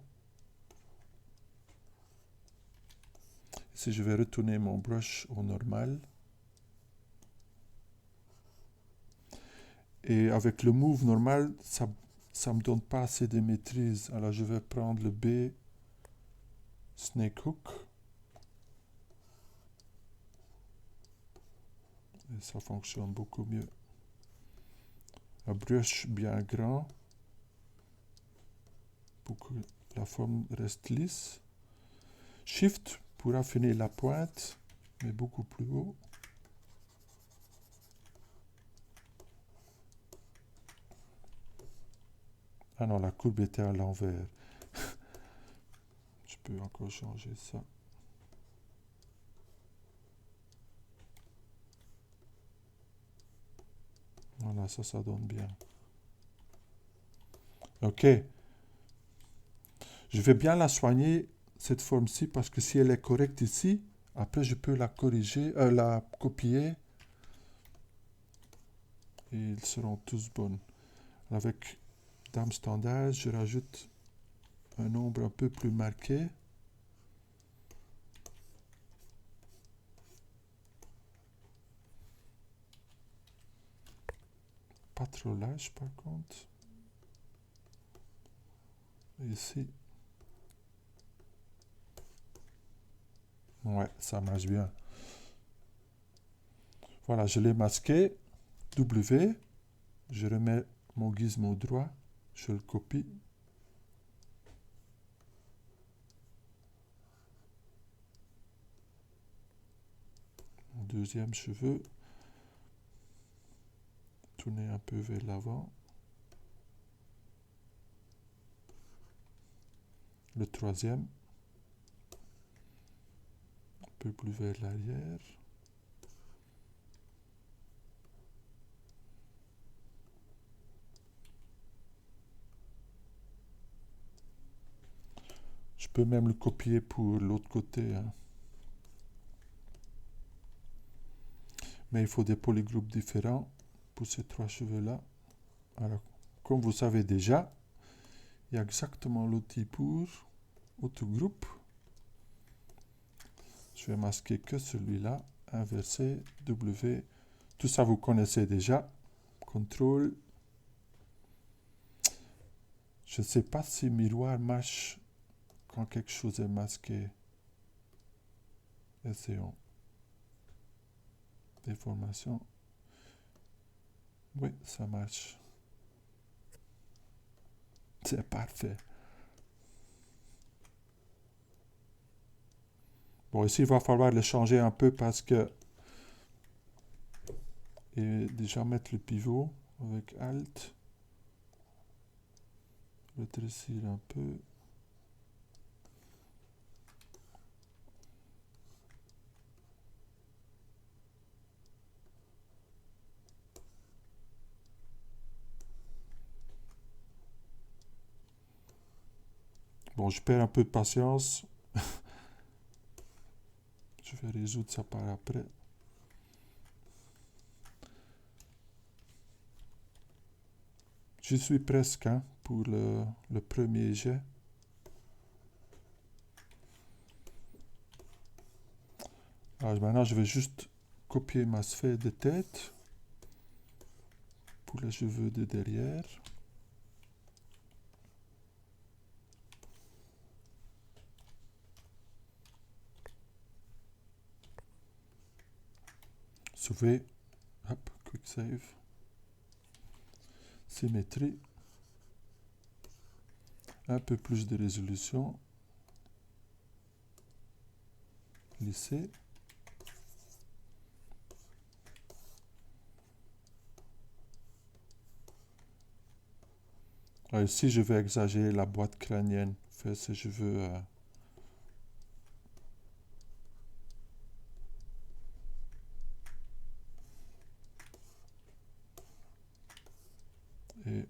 Si je vais retourner mon brush au normal. Et avec le move normal, ça me donne pas assez de maîtrise. Alors je vais prendre le B Snake Hook. Et ça fonctionne beaucoup mieux. Un brush bien grand pour que la forme reste lisse. Shift pour affiner la pointe, mais beaucoup plus haut. Ah non, la courbe était à l'envers. Je peux encore changer ça. Voilà, ça donne bien. Ok. Je vais bien la soigner, cette forme-ci, parce que si elle est correcte ici, après je peux la corriger, la copier. Et ils seront tous bonnes. Avec Dame Standard, je rajoute un nombre un peu plus marqué. Pas trop large par contre. Ici. Ouais, ça marche bien. Voilà, je l'ai masqué. W. Je remets mon gizmo droit. Je le copie. Mon deuxième cheveu. Tourner un peu vers l'avant. Le troisième. Un peu plus vers l'arrière. peux même le copier pour l'autre côté, hein. Mais il faut des polygroupes différents pour ces trois cheveux-là. Alors, comme vous savez déjà, il y a exactement l'outil pour autogroupe. Je vais masquer que celui-là, inverser, W. Tout ça vous connaissez déjà. Contrôle. Je ne sais pas si miroir marche quand quelque chose est masqué. Essayons. Déformation. Oui, ça marche. C'est parfait. Bon, ici, il va falloir le changer un peu parce que... Et déjà mettre le pivot avec Alt. Rétrécir un peu. Bon, je perds un peu de patience. Je vais résoudre ça par après. Je suis presque, hein, pour le premier jet. Alors maintenant, je vais juste copier ma sphère de tête pour les cheveux de derrière. Sauver. Hop, quick save. Symétrie. Un peu plus de résolution. Lisser. Alors ici, je vais exagérer la boîte crânienne. Faire ces cheveux... et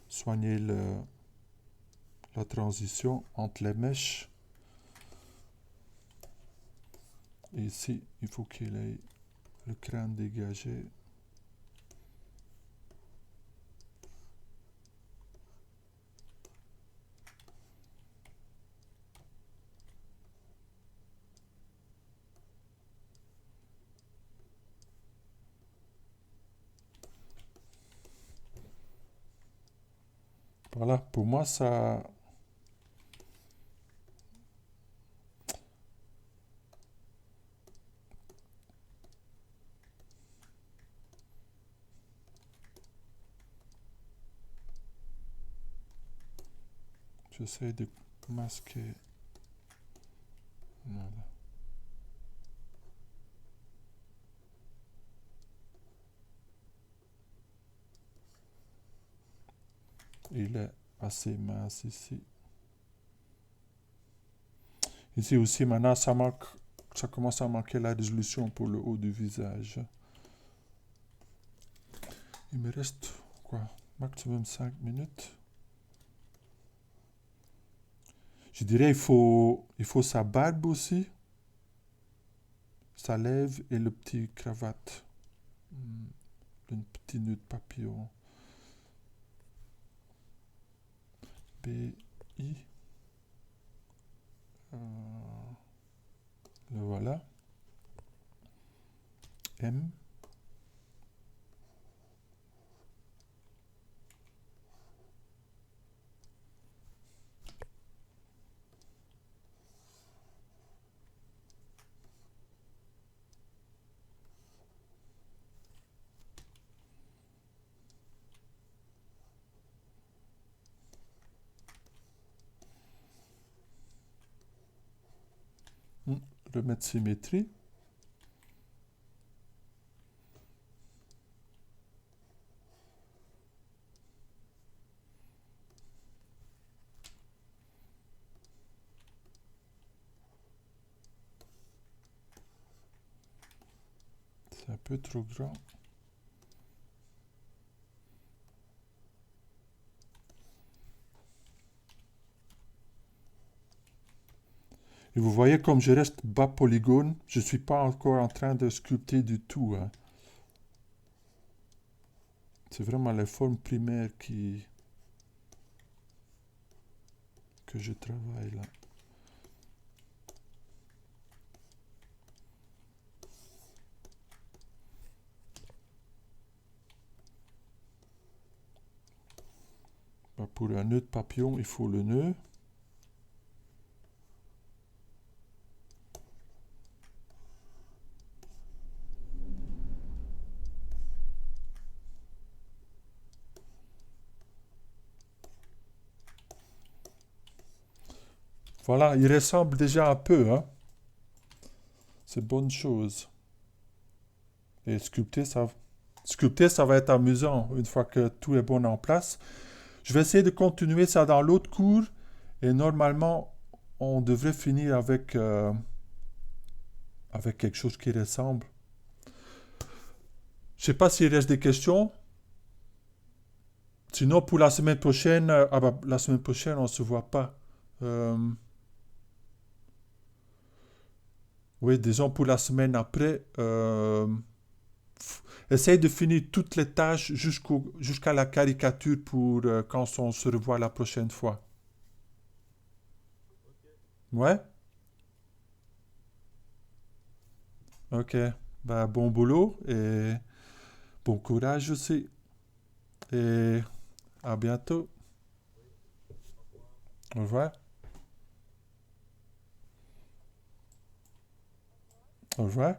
soigner la transition entre les mèches. Et ici, il faut qu'il ait le crâne dégagé. Voilà, pour moi, ça... J'essaie de masquer. Voilà. Il est assez mince ici. Ici aussi, maintenant, ça commence à manquer la résolution pour le haut du visage. Il me reste, quoi, maximum 5 minutes. Je dirais il faut sa barbe aussi, sa lèvre et le petit cravate. Une petite nœud de papillon. B, I. Le voilà. M. Remettre symétrie. C'est un peu trop grand. Et vous voyez comme je reste bas polygone, je ne suis pas encore en train de sculpter du tout, hein. C'est vraiment les formes primaires que je travaille là. Bah, pour un nœud de papillon, il faut le nœud. Voilà, il ressemble déjà un peu, hein. C'est bonne chose. Et sculpter, ça va être amusant une fois que tout est bon en place. Je vais essayer de continuer ça dans l'autre cours. Et normalement, on devrait finir avec quelque chose qui ressemble. Je sais pas s'il reste des questions. Sinon, pour la semaine prochaine, la semaine prochaine, on se voit pas. Euh, oui, disons pour la semaine après. Essaye de finir toutes les tâches jusqu'à la caricature pour quand on se revoit la prochaine fois. Ouais? Ok. Bah, bon boulot et bon courage aussi. Et à bientôt. Au revoir. Au revoir.